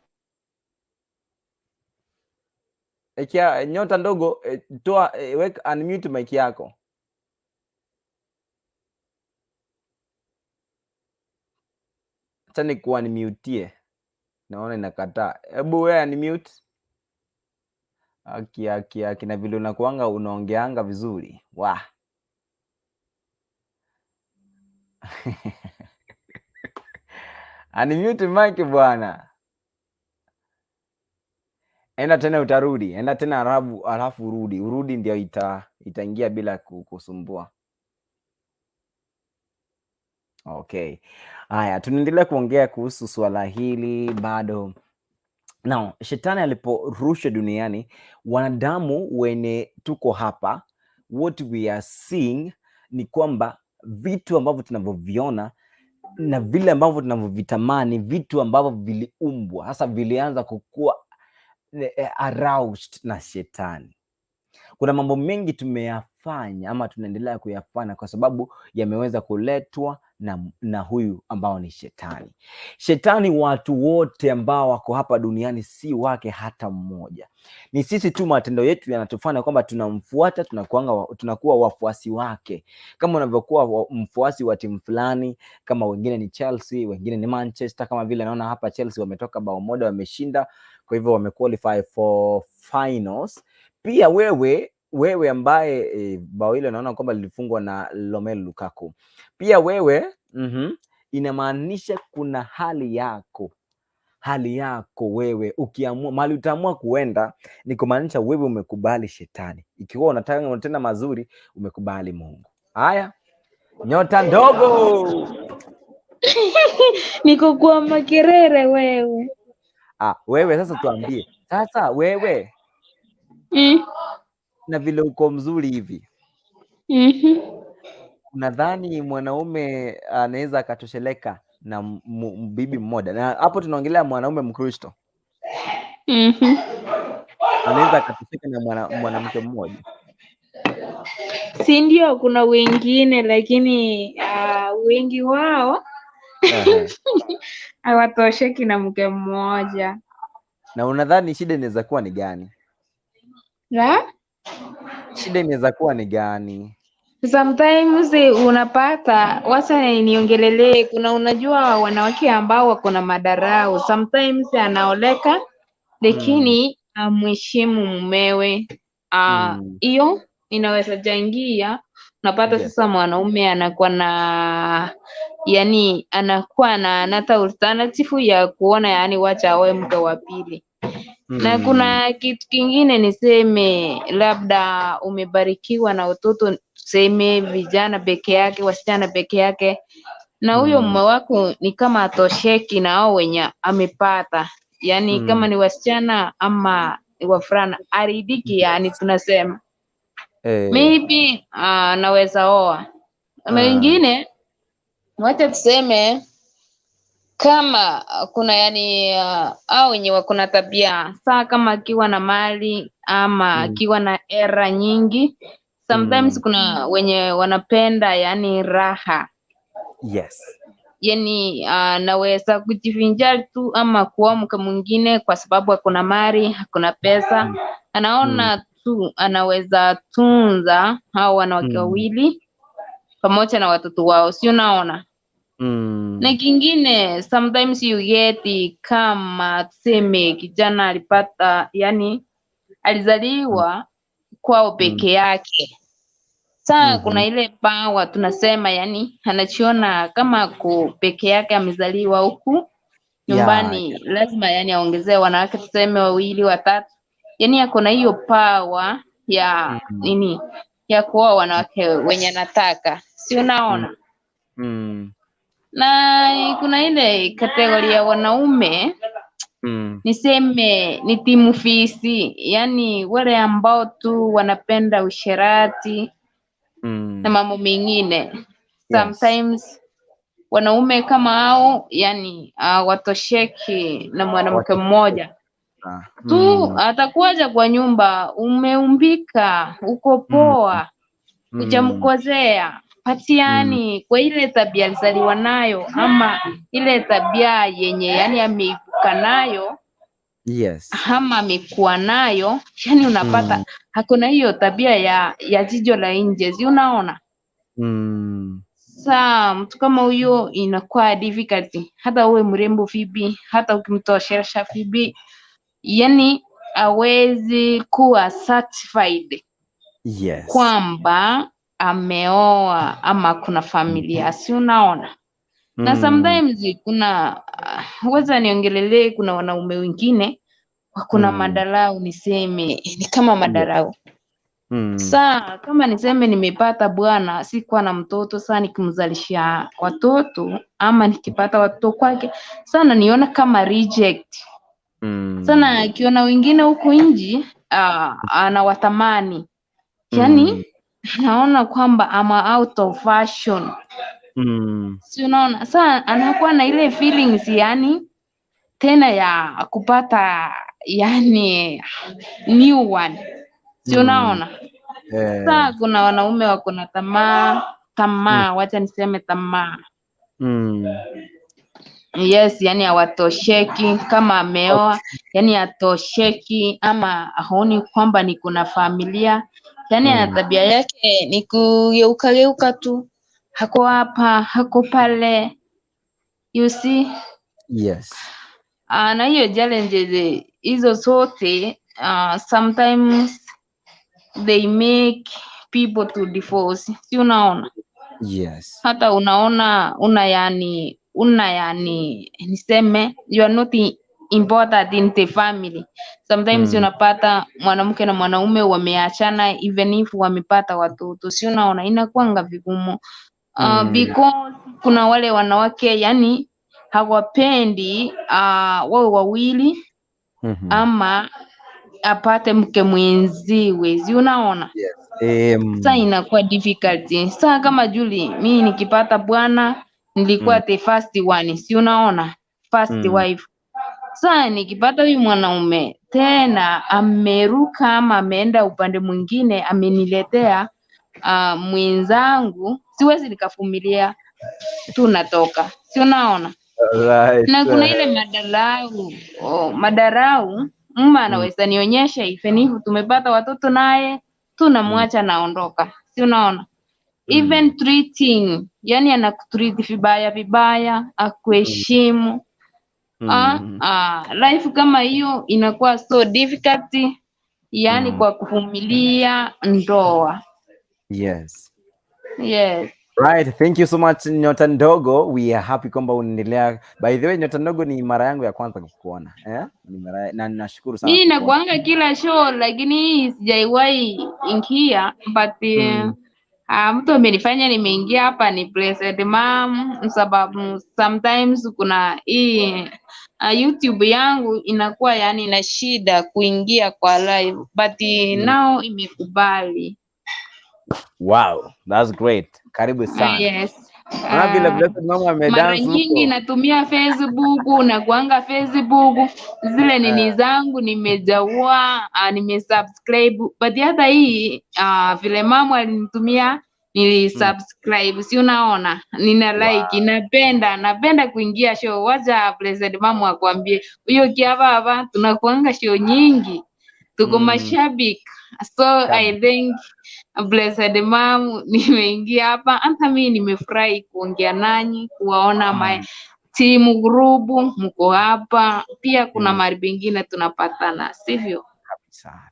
Nyota Ndogo, toa weka unmute mic yako. Acha nikuwa nimutie. Naona inakataa. Hebu wewe unmute. Kina vile unakuanga unaongeanga vizuri. Unmute mic bwana. Enda tena utarudi. Enda tena alafu urudi ndio itaingia bila kusumbua. Okay. Haya, tunaendelea kuongea kuhusu swala hili bado. Now, shetani aliporusha duniani, wanadamu wenye tuko hapa, what we are seeing ni kwamba vitu ambavyo tunavyoviona na vile ambavyo tunavyovitamani, vitu ambavyo viliumbwa, hasa vilianza kukua aroused na shetani. Kuna mambo mengi tumeyafanya ama tunaendelea kuyafanya kwa sababu yameweza kuletwa na huyu ambao ni shetani. Shetani, watu wote ambao wako hapa duniani si wake hata mmoja. Ni sisi tu, matendo yetu yanatufanya kwamba tunamfuata, tunakuwa wafuasi wake. Kama unavyokuwa mfuasi wa timu fulani, kama wengine ni Chelsea, wengine ni Manchester, kama vile naona hapa Chelsea wametoka bao moja, wameshinda, kwa hivyo wamequalify for finals. Pia wewe ambaye bao hilo naona kwamba lilifungwa na Romelu Lukaku. Pia wewe inamaanisha kuna hali yako wewe, ukiamua mali utaamua kuenda, ni kumaanisha wewe umekubali shetani. Ikiwa unataka unatenda mazuri, umekubali Mungu. Haya, nyota ndogo. Niko kwa makerere wewe. Wewe sasa tuambie. Sasa wewe na vile uko mzuri hivi, nadhani mwanaume anaweza akatosheleka na bibi mmoja? Na hapo tunaongelea mwanaume Mkristo. Anaweza akatosheka na mwanamke mmoja? Si ndio? Kuna wengine lakini wengi wao hawatosheki na mke mmoja. Na unadhani shida inaweza kuwa ni gani? Shida inaweza kuwa ni gani? Sometimes unapata, wacha niongelelee, kuna unajua wanawake ambao wako na madarau. Sometimes anaoleka lakini amheshimu mumewe. Hiyo inaweza jangia, unapata sasa mwanaume anakuwa na anakuwa na alternative ya kuona wacha awe mke wa pili. Na kuna kitu kingine niseme, labda umebarikiwa na watoto, tuseme vijana peke yake, wasichana peke yake, na huyo mume wako ni kama atosheki na hao wenye amepata, kama ni wasichana ama wavulana, aridhiki, tunasema maybe naweza oa. Na wengine wacha tuseme kama kuna au wenye wako na tabia saa, kama akiwa na mali ama akiwa na era nyingi, sometimes kuna wenye wanapenda raha. Naweza kujivinjari tu ama kuoa mke mwingine kwa sababu hakuna mali, hakuna pesa, anaona tu anaweza tunza hao wanawake wawili pamoja na watoto wao, si unaona? Na kingine, sometimes you get kama tuseme kijana alipata, alizaliwa kwao peke yake. Saa kuna ile power tunasema, anachiona kama peke yake amezaliwa huku nyumbani, lazima aongezee wanawake tuseme 2 3. Ako na hiyo power ya ya kuoa wanawake wenye anataka, si unaona? Na kuna ile kategoria ya wanaume niseme ni timu fisi, wale ambao tu wanapenda usherati na mambo mengine. Sometimes wanaume kama hao watosheki na mwanamke mmoja tu, atakuaja kwa nyumba, umeumbika, uko poa, hujamkozea patiani kwa ile tabia alizaliwa nayo ama ile tabia yenye ameibuka nayo, ama amekuwa nayo, unapata hakuna hiyo tabia ya jicho la nje, si unaona? Saa mtu kama huyo inakuwa difficult, hata uwe mrembo vipi, hata ukimtoshesha vipi, hawezi kuwa satisfied kwamba ameoa ama kuna familia, si unaona? Na sometimes kuna weza niongelelee, kuna wanaume wengine kuna madarau, niseme ni kama madarau. Saa kama niseme nimepata bwana, sikuwa na mtoto, saa nikimzalisha watoto ama nikipata watoto kwake, sana niona kama reject. Sana akiona wengine huko nje anawatamani. Yaani naona kwamba ama out of fashion. Si unaona? Saa anakuwa na ile feelings yani tena ya kupata yani new one. Si unaona? Saa kuna wanaume wako na tamaa, wacha niseme tamaa. Yes, yani hawatosheki kama ameoa, yani hatosheki ama haoni kwamba ni kuna familia. Yani ana tabia yake ni kugeuka tu. Hako hapa, hako pale. You see? Yes. Na hiyo challenges hizo zote sometimes they make people to divorce. Si unaona? Yes. Hata unaona yani niseme you are not important in the family. Sometimes unapata mwanamke na mwanaume wameachana even if wamepata watoto. Si unaona inakuanga vigumu. Because kuna wale wanawake yani hawapendi wao wawili ama apate mke mwenziwe. Si unaona? Sasa inakuwa difficult. Sasa kama Julie, mimi nikipata bwana nilikuwa the first one. Si unaona? First wife. Sasa nikipata huyu mwanaume tena ameruka ama ameenda upande mwingine ameniletea mwenzangu, siwezi nikavumilia, tunatoka. Si unaona? Right. Na kuna ile madarau mama anaweza nionyesha even if tumepata watoto naye tunamwacha naondoka. Si unaona? Even treating, yani anakutreat vibaya, akuheshimu. Life kama hiyo inakuwa so difficult, yani kwa kuvumilia ndoa. Yes. Yes. Right, thank you so much Nyota Ndogo. We are happy kwamba unaendelea. By the way, Nyota Ndogo ni mara yangu ya kwanza kukuona. Na nashukuru sana. Mimi nakuanga kila show lakini hii sijaiwahi ingia but mtu amenifanya nimeingia hapa ni Blessed Mom, sababu sometimes kuna hii YouTube yangu inakuwa yani na shida kuingia kwa live but now imekubali. Wow, that's great. Karibu sana. Yes. Vile Blessed Mama mara nyingi natumia Facebook na kuanga Facebook zile nini zangu nimejaua, nimesubscribe but hata hii vile mama alinitumia nilisubscribe. Si unaona? Nina like, napenda kuingia show. Wacha Blessed Mama akwambie huyo kiava tunakuanga show nyingi. Tuko mashabiki. So I think Blessed Mom nimeingia hapa, hata mimi nimefurahi kuongea nanyi, kuwaona my team group mko hapa, pia kuna mara pengine tunapatana, sivyo?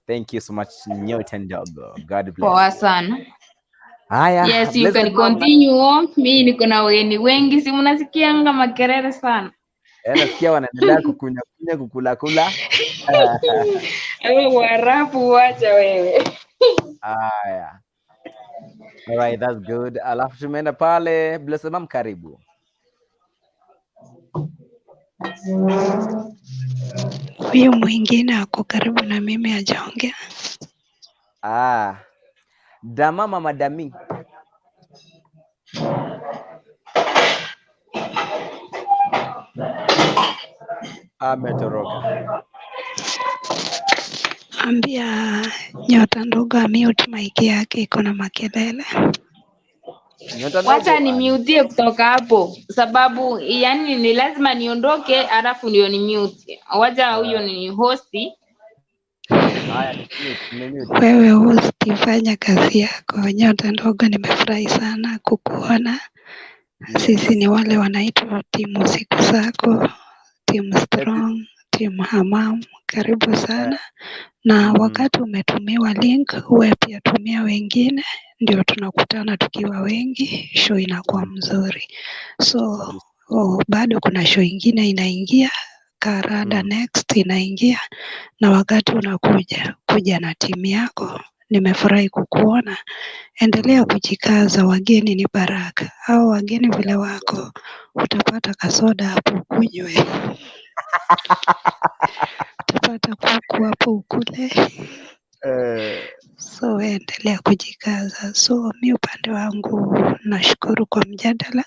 Thank you so much Nyota Ndogo. God bless. Poa sana. Haya, yes, you can continue. Mimi niko na wageni wengi, si mnasikianga makelele sana. Nasikia wanaendelea kukula. Wewe warafu wacha wewe. Haya. All right, that's good. Alafu tumeenda pale Blessed Mom, karibu. Huyu mwingine ako karibu na mimi hajaongea. Dama madami. Ametoroka. Ambia Nyota Ndogo amute mic yake, iko na makelele. Wacha nimutie kutoka hapo sababu yani ni lazima niondoke alafu ndio ni mute. Wacha huyo ni hosti. Wewe hosti, fanya kazi yako. Nyota Ndogo, nimefurahi sana kukuona. Sisi ni wale wanaitwa timu siku zako, timu strong, timu hamam. Karibu sana. Na wakati umetumiwa link, uwe pia tumia wengine, ndio tunakutana tukiwa wengi, show inakuwa mzuri. So bado kuna show ingine inaingia, Karada next inaingia, na wakati unakuja na timu yako nimefurahi kukuona. Endelea kujikaza, wageni ni baraka. Hao wageni vile wako, utapata kasoda hapo ukunywe. Utapata kuku hapo ukule. So endelea kujikaza. So mi upande wangu nashukuru kwa mjadala.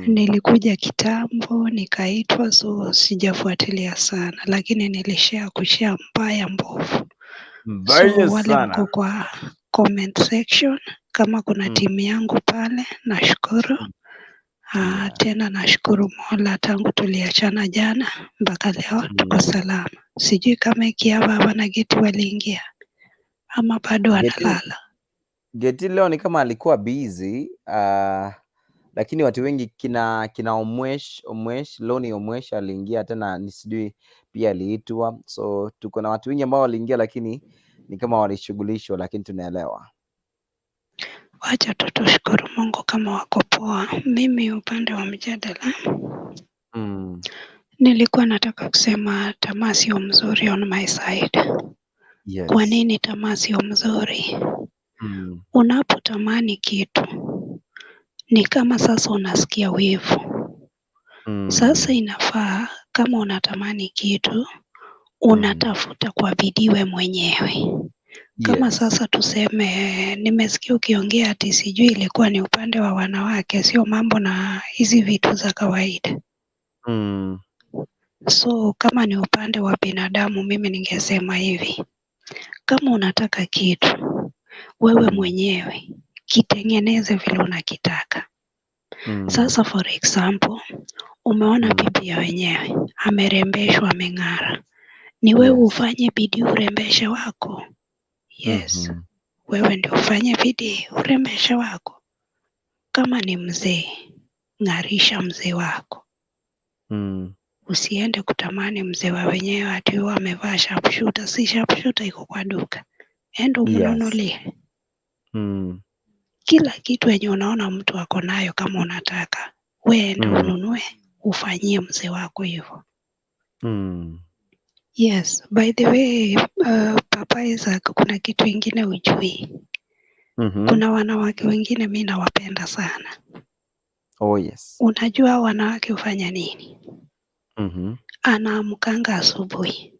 Nilikuja kitambo nikaitwa, so sijafuatilia sana, lakini nilishare kushare mbaya mbovu. So wale mko kwa comment section, kama kuna timu yangu pale, nashukuru. Tena nashukuru Mola, tangu tuliachana jana mpaka leo tuko salama. Sijui kama Ikiava hapa na Geti waliingia ama bado analala. Geti leo ni kama alikuwa busy, lakini watu wengi kina Omwesh Loni Omwesh aliingia tena, ni sijui pia aliitwa. So tuko na watu wengi ambao waliingia, lakini ni kama walishughulishwa, lakini tunaelewa. Wacha tushukuru Mungu kama wako poa. Mimi upande wa mjadala nilikuwa nataka kusema tamaa sio mzuri on my side. Yes. Kwa nini tamaa sio mzuri? Unapotamani kitu ni kama sasa unasikia wivu. Sasa inafaa kama unatamani kitu unatafuta kwa bidii wewe mwenyewe. Kama sasa tuseme nimesikia ukiongea ati sijui ilikuwa ni upande wa wanawake, sio mambo na hizi vitu za kawaida. So kama ni upande wa binadamu, mimi ningesema hivi. Kama unataka kitu, wewe mwenyewe kitengeneze vile unakitaka. Sasa for example, umeona bibi ya wenyewe amerembeshwa, ameng'ara. Ni wewe ufanye bidii urembeshe wako. Yes. Wewe ndio ufanye bidii urembeshe wako. Kama ni mzee, ng'arisha mzee wako. Usiende kutamani mzee wa wenyewe ati huwa amevaa sharpshooter. Si sharpshooter iko kwa duka. Enda umnunulie. Kila kitu yenye unaona mtu ako nayo kama unataka, wewe ndio ununue, ufanyie mzee wako hivyo. Yes, by the way, Papa Isaac, kuna kitu ingine ujui. Kuna wanawake wengine mimi nawapenda sana. Oh yes. Unajua wanawake hufanya nini? Anaamkanga asubuhi.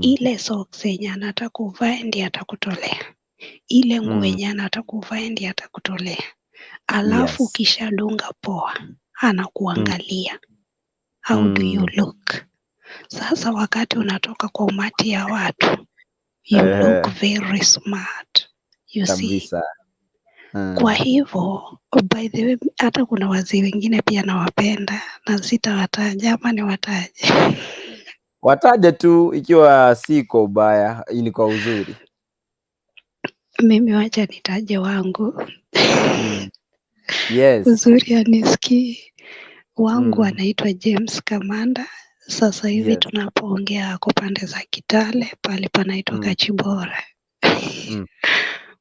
Ile socks yenye anataka kuvae ndiye atakutolea. Ile nguo yenye anataka kuvae ndiye atakutolea. Alafu ukishadunga poa, anakuangalia. How do you look? Sasa wakati unatoka kwa umati ya watu, you look very smart. You see? Kwa hivyo, by the way, hata kuna wazee wengine pia nawapenda, na sitawataja ama niwataje. Wataje tu ikiwa si kwa ubaya, ni kwa uzuri. Mimi wacha nitaje wangu. Yes. Uzuri anisikii. Wangu anaitwa James Kamanda. Sasa hivi tunapoongea ako pande za Kitale, pale panaitwa Kachibora.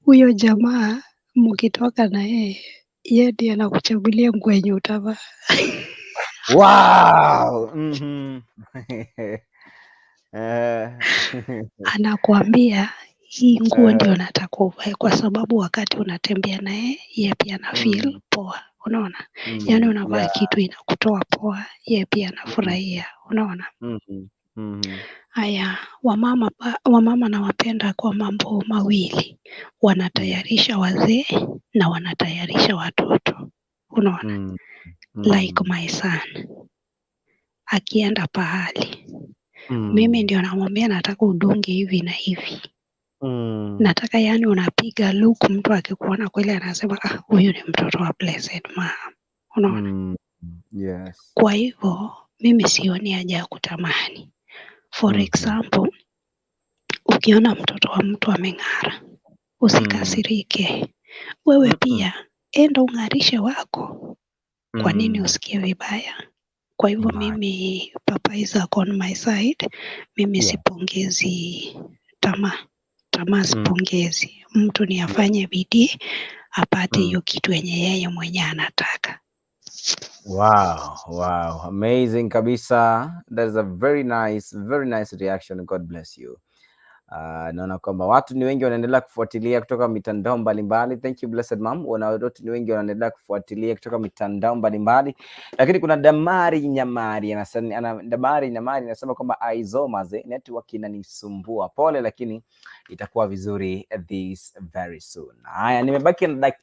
Huyo jamaa mkitoka na yeye ndiye anakuchagulia nguo yenye utavaa. Wow. Anakuambia hii nguo ndio nataka uvae, kwa sababu wakati unatembea na yeye pia ana feel poa. Unaona? Yaani unavaa kitu inakutoa poa, yeye pia anafurahia. Unaona? Haya, wamama nawapenda kwa mambo mawili. Wanatayarisha wazee na wanatayarisha watoto. Unaona? Like my son. Akienda pahali. Mimi ndio namwambia nataka udunge hivi na hivi. Nataka yani unapiga look, mtu akikuona kweli anasema huyu ni mtoto wa blessed mom. Unaona? Yes. Kwa hivyo mimi sioni haja ya kutamani. For example, ukiona mtoto wa mtu ameng'ara, usikasirike. Wewe pia enda ung'arishe wako. Kwa nini usikie vibaya? Kwa hivyo mimi, Papa Isaac on my side, mimi sipongezi tamaa. Tamaa sipongezi. Mtu ni afanye bidii apate hiyo kitu yenye yeye mwenye anataka. Wow, amazing kabisa. That is a very nice reaction. God bless you. Naona kwamba watu ni wengi wanaendelea kufuatilia kutoka mitandao mbalimbali. Thank you blessed mom. Watu ni wengi wanaendelea kufuatilia kutoka mitandao mbalimbali. Lakini kuna Damari Nyamari anasema kwamba aizomaze network inanisumbua. Pole, lakini itakuwa vizuri this very soon. Haya, nimebaki na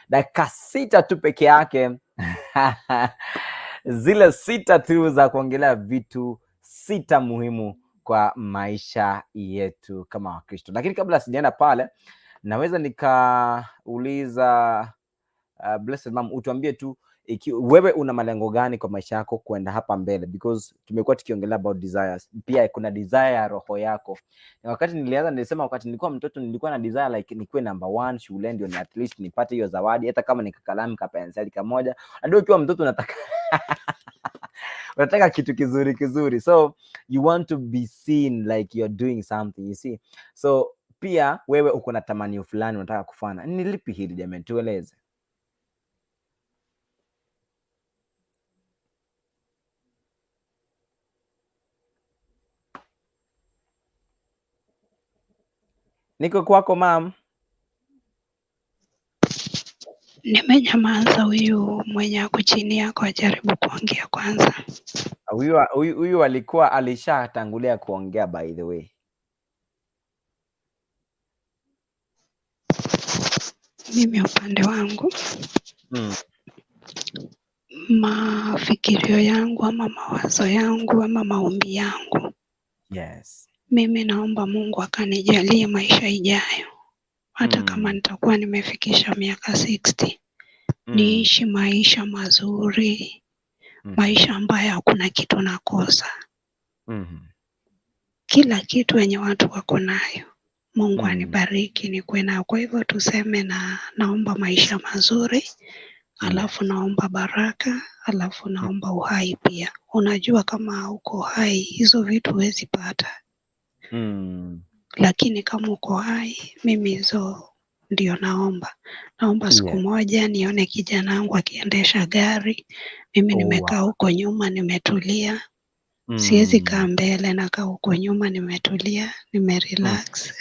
dakika sita tu peke yake. Zile 6 tu za kuongelea vitu 6 muhimu kwa maisha yetu kama Wakristo. Lakini kabla sijaenda pale, naweza nikauliza blessed mom, utuambie tu wewe una malengo gani kwa maisha yako kwenda hapa mbele, because tumekuwa tukiongelea about desires. Pia kuna desire ya roho yako. Na wakati nilianza nilisema wakati nilikuwa mtoto nilikuwa na desire like nikuwe number 1 shule, ndio ni at least nipate hiyo zawadi, hata kama ni kalamu penseli kamoja. Ndio ukiwa mtoto unataka unataka kitu kizuri, so you want to be seen like you're doing something, you see. So pia wewe uko na tamanio fulani unataka kufanya. Ni lipi hili jamani, tueleze. Niko kwako mam. Nimenyamaza, huyu mwenye ako chini yako ajaribu kuongea kwanza. Huyu alikuwa alishatangulia kuongea by the way. Mimi upande wangu mafikirio yangu ama mawazo yangu ama maombi yangu, yes, mimi naomba Mungu akanijalie maisha ijayo, hata kama nitakuwa nimefikisha miaka 60, niishi maisha mazuri, maisha ambayo hakuna kitu nakosa. Kila kitu wenye watu wako nayo Mungu anibariki nikuwe nayo. Kwa hivyo tuseme naomba maisha mazuri, alafu naomba baraka, alafu naomba uhai pia. Unajua kama uko hai hizo vitu huwezi pata. Lakini kama uko hai, mimi hizo ndio naomba. Naomba siku moja nione kijana wangu akiendesha gari. Mimi nimekaa huko nyuma nimetulia. Siwezi kaa mbele, nakaa huko nyuma nimetulia, nimerelax.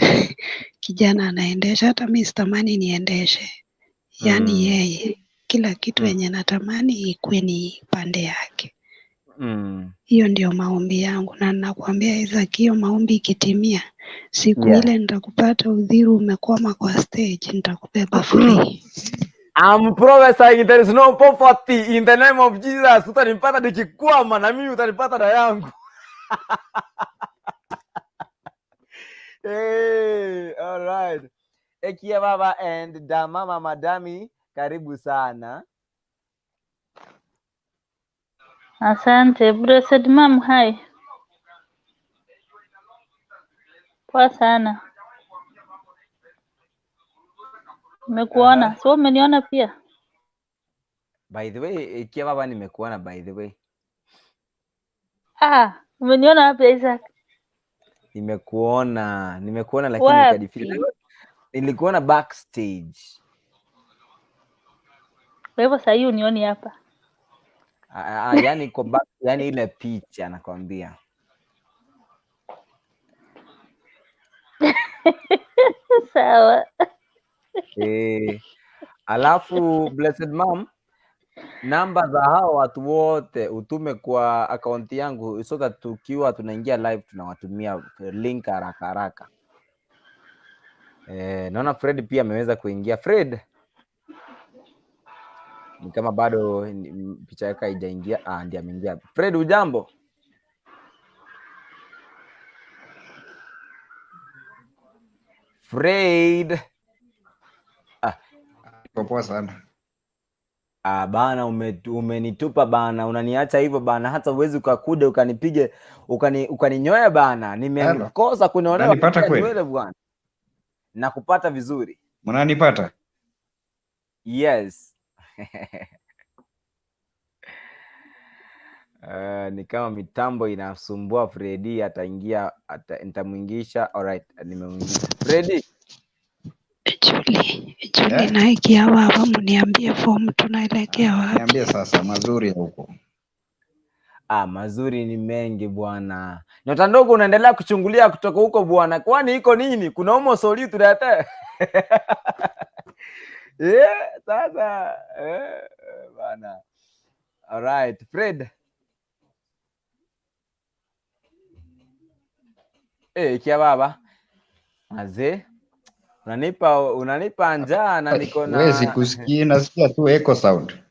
Kijana anaendesha, hata mimi sitamani niendeshe. Yaani yeye, kila kitu yenye natamani ikuwe ni pande yake. Hiyo ndio maombi yangu, na nakwambia Isaac, hiyo maombi ikitimia, siku ile nitakupata udhiru umekwama kwa stage, nitakubeba free. I'm prophesying there is no poverty in the name of Jesus. Utanipata nikikwama na mimi utanipata na yangu. Hey, all right. Ekia baba and mama madami, karibu sana. Asante. Blessed mom, hi. Poa sana. Nimekuona. So umeniona pia? By the way, Ekia baba nimekuona by the way. Umeniona wapi Isaac? Nimekuona lakini nikadificha. Nilikuona backstage. Kwa hivyo sasa hiyo unioni hapa. Yani kwa back, yani ile picha nakwambia. Sawa. Alafu blessed mom, namba za hao watu wote utume kwa akaunti yangu so that tukiwa tunaingia live tunawatumia link haraka. Naona Fred pia ameweza kuingia. Fred ni kama bado picha yake haijaingia. Ndiye ameingia. Fred, ujambo? Fred. Poa sana. Bana umenitupa bana, unaniacha hivyo bana, hata uwezi ukakuja ukanipige ukaninyoa bana. Nimekosa kunaolewa nywele bwana. Nakupata vizuri. Mnanipata? Yes. Ni kama mitambo inasumbua Freddy, ataingia nitamuingisha. Alright, nimemuingisha. Freddy. Julie na ikia baba mniambie form tunaelekea wapi? Niambie sasa mazuri ya huko. Mazuri ni mengi bwana. Nyota ndogo unaendelea kuchungulia kutoka huko bwana. Kwani iko nini? Kuna umo soli tulete. Sasa bwana. All right, Fred. Kia baba. Maze. Unanipa njaa na niko na wewe sikusikii, nasikia tu echo sound.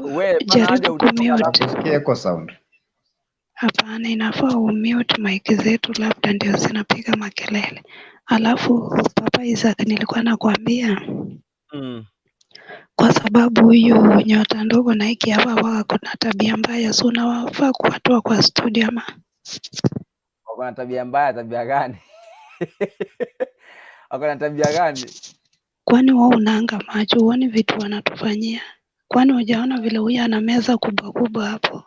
Wewe jaribu kusikia echo sound. Hapana, inafaa umute mic zetu, labda ndio zinapiga makelele. Alafu Papa Isaac, nilikuwa nakwambia kwa sababu huyu nyota ndogo na hiki hapa wako na tabia mbaya, so unawafaa kuwatoa kwa studio ama wako na tabia mbaya? Tabia gani? Wako na tabia gani? Kwani wao unaanga macho uone vitu wanatufanyia? Kwani hujaona vile huyu ana meza kubwa kubwa hapo?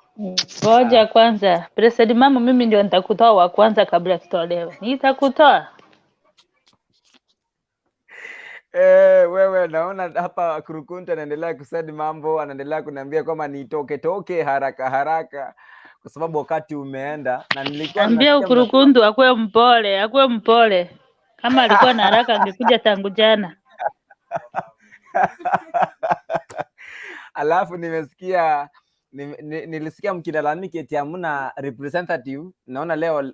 Ngoja kwanza. President mama, mimi ndio nitakutoa wa kwanza kabla kutolewa. Nitakutoa. Wewe naona hapa Kurukunta anaendelea kusema mambo, anaendelea kuniambia kwamba nitoke haraka kwa sababu wakati umeenda, na nilikuwa ambia Kurukuntu akwe mpole. Kama alikuwa na haraka angekuja tangu jana. Alafu nilisikia mkilalamika eti hamna representative. Naona leo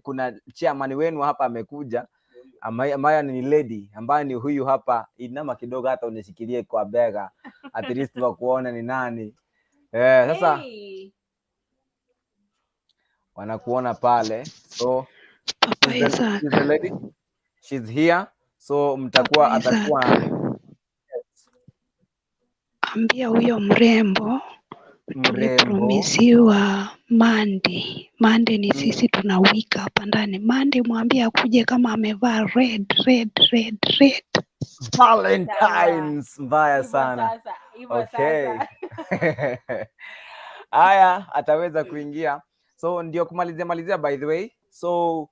kuna chairman wenu hapa amekuja, ambaye ni lady, ambaye ni huyu hapa. Inama kidogo hata unishikilie kwa bega at least wa kuona ni nani. Sasa wanakuona pale, so the lady, she's here, so atakuwa ambia huyo mrembo tumepromisiwa Monday ni sisi tunawika hapa ndani. Monday mwambie akuje kama amevaa red. Valentines mbaya sana. Okay. Haya, ataweza kuingia. So ndio kumalizia by the way. So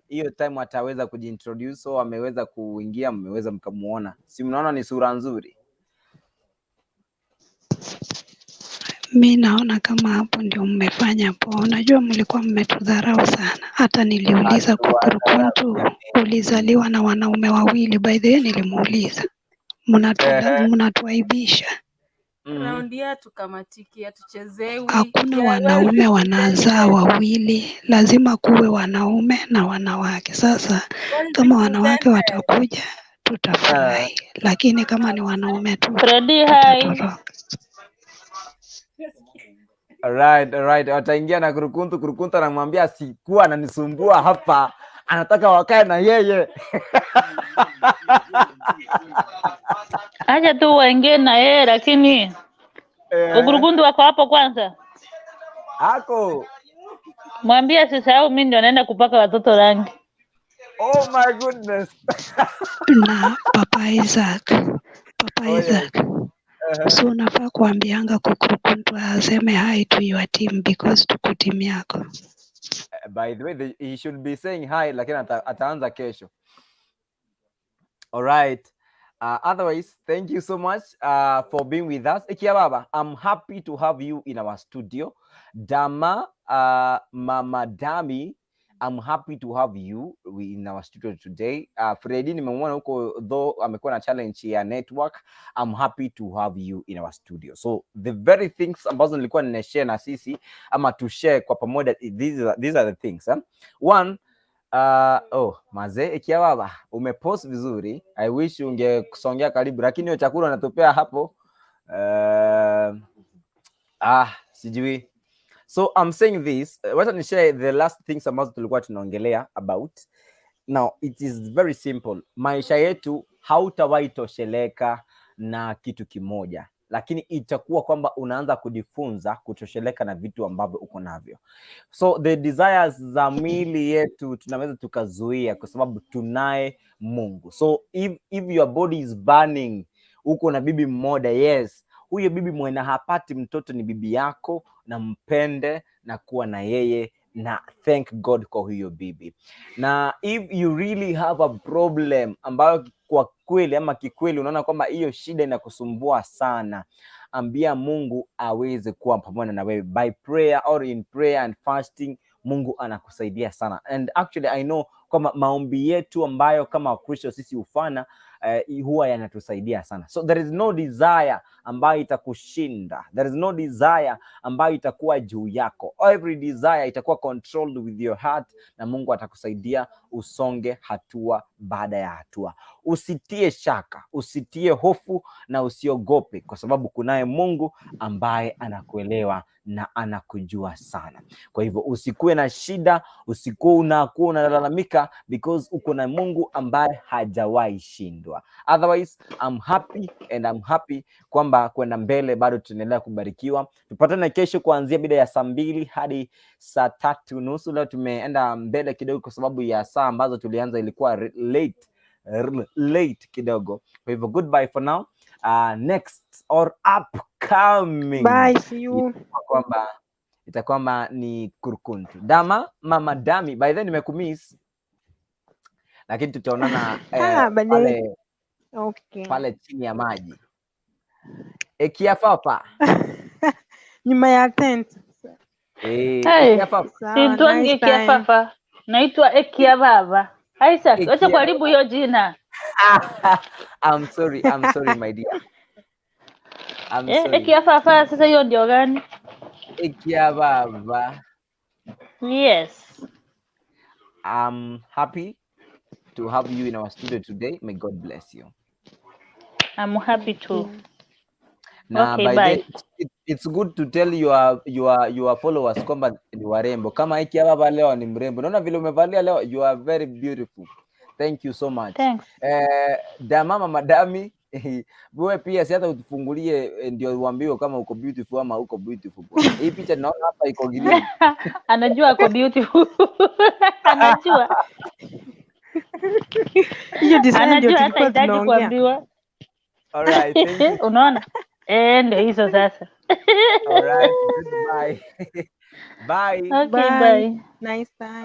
hiyo time ataweza kujiintroduce. So ameweza kuingia, mmeweza mkamuona. Si mnaona ni sura nzuri? Mi naona kama hapo ndio mmefanya poa. Unajua mlikuwa mmetudharau sana. Hata niliuliza kwa Kurukuntu, ulizaliwa na wanaume wawili. By the way nilimuuliza, mnatuaibisha. Raundia tukamatiki, tuchezewi. Hakuna wanaume wanazaa wawili, lazima kuwe wanaume na wanawake. Sasa kama wanawake watakuja tutafurahi, lakini kama ni wanaume tu tutatoroka. Alright. Wataingia na Kurukuntu anamwambia asikuwa ananisumbua hapa, anataka wakae na yeye. Acha tu waingie na yeye, lakini Kurukuntu wako hapo kwanza. Ako. Mwambie asisahau mimi ndio naenda kupaka watoto rangi. Oh my goodness. Na Papa Isaac. So unafaa kuambianga Kurukuntu aseme hi to your team because tuko team yako. By the way, he should be saying hi, lakini ataanza kesho. All right. Otherwise, thank you so much for being with us. Ikia baba, I'm happy to have you in our studio. Dama, Mama Dami, I'm happy to have you in our studio today. Freddy nimemwona huko, though amekuwa na challenge ya network. I'm happy to have you in our studio. So the very things ambazo nilikuwa ninashare na sisi ama to share kwa pamoja, these are the things. One, maze Ikia baba, umepost vizuri. I wish ungesongea karibu, lakini hiyo chakula unatupea hapo sijui. So I'm saying this, wacha ni share the last things ambazo tulikuwa tunaongelea about. Now it is very simple. Maisha yetu hautawahi tosheleka na kitu kimoja, lakini itakuwa kwamba unaanza kujifunza kutosheleka na vitu ambavyo uko navyo. So the desires za mwili yetu tunaweza tukazuia kwa sababu tunaye Mungu. So if your body is burning, uko na bibi mmoja, yes, huyo bibi mwenye hapati mtoto ni bibi yako, na mpende na kuwa na yeye, na thank God kwa huyo bibi. Na if you really have a problem ambayo kwa kweli ama kikweli unaona kwamba hiyo shida inakusumbua sana, ambia Mungu aweze kuwa pamoja na wewe by prayer or in prayer and fasting. Mungu anakusaidia sana, and actually I know kwamba maombi yetu ambayo kama Wakristo sisi hufanya huwa yanatusaidia sana. So there is no desire ambayo itakushinda, there is no desire ambayo itakuwa juu yako. Every desire itakuwa controlled with your heart, na Mungu atakusaidia usonge hatua baada ya hatua. Usitie shaka, usitie hofu na usiogope, kwa sababu kunaye Mungu ambaye anakuelewa na anakujua sana. Kwa hivyo usikuwe na shida, usikuwe unakuwa unalalamika, because uko na Mungu ambaye hajawahi shindwa. Otherwise I'm happy kwamba kwenda mbele bado tunaendelea kubarikiwa. Tupatane kesho kuanzia mida ya saa 2 hadi saa 3:30. Leo tumeenda mbele kidogo kwa sababu ya saa ambazo tulianza ilikuwa late kidogo. Kwa hivyo goodbye for now. Next or upcoming, Bye, see you. itakwamba ni Kurkuntu mama Dami. By then nimekumiss, lakini tutaonana pale chini ya maji Ekiafapa nyuma ya tent. Sitwangi Ekiafapa, naitwa Ekiababa. Isaac, acha kuharibu hiyo jina. I'm sorry my dear. I'm sorry. Ekiafapa sasa hiyo ndio gani? Ekiababa. Yes. I'm happy to have you in our studio today. May God bless you. I'm happy too. Na okay, by bye. Then, it's good to tell your followers kwamba ni warembo. Kama Ekiababa leo ni mrembo. Naona vile umevalia leo, you are very beautiful. Thank you so much. Thanks. Mama Madami, wewe pia si hata utufungulie ndio uambiwe kama uko beautiful ama uko beautiful. Hii picha naona hapa iko green. Anajua ako beautiful. Anajua. Hiyo design ndio tulikuwa tunaongea. Kuambiwa. All right, thank you. Unaona? Ndio hizo sasa. All right, goodbye. Bye. Okay, bye. Nice time.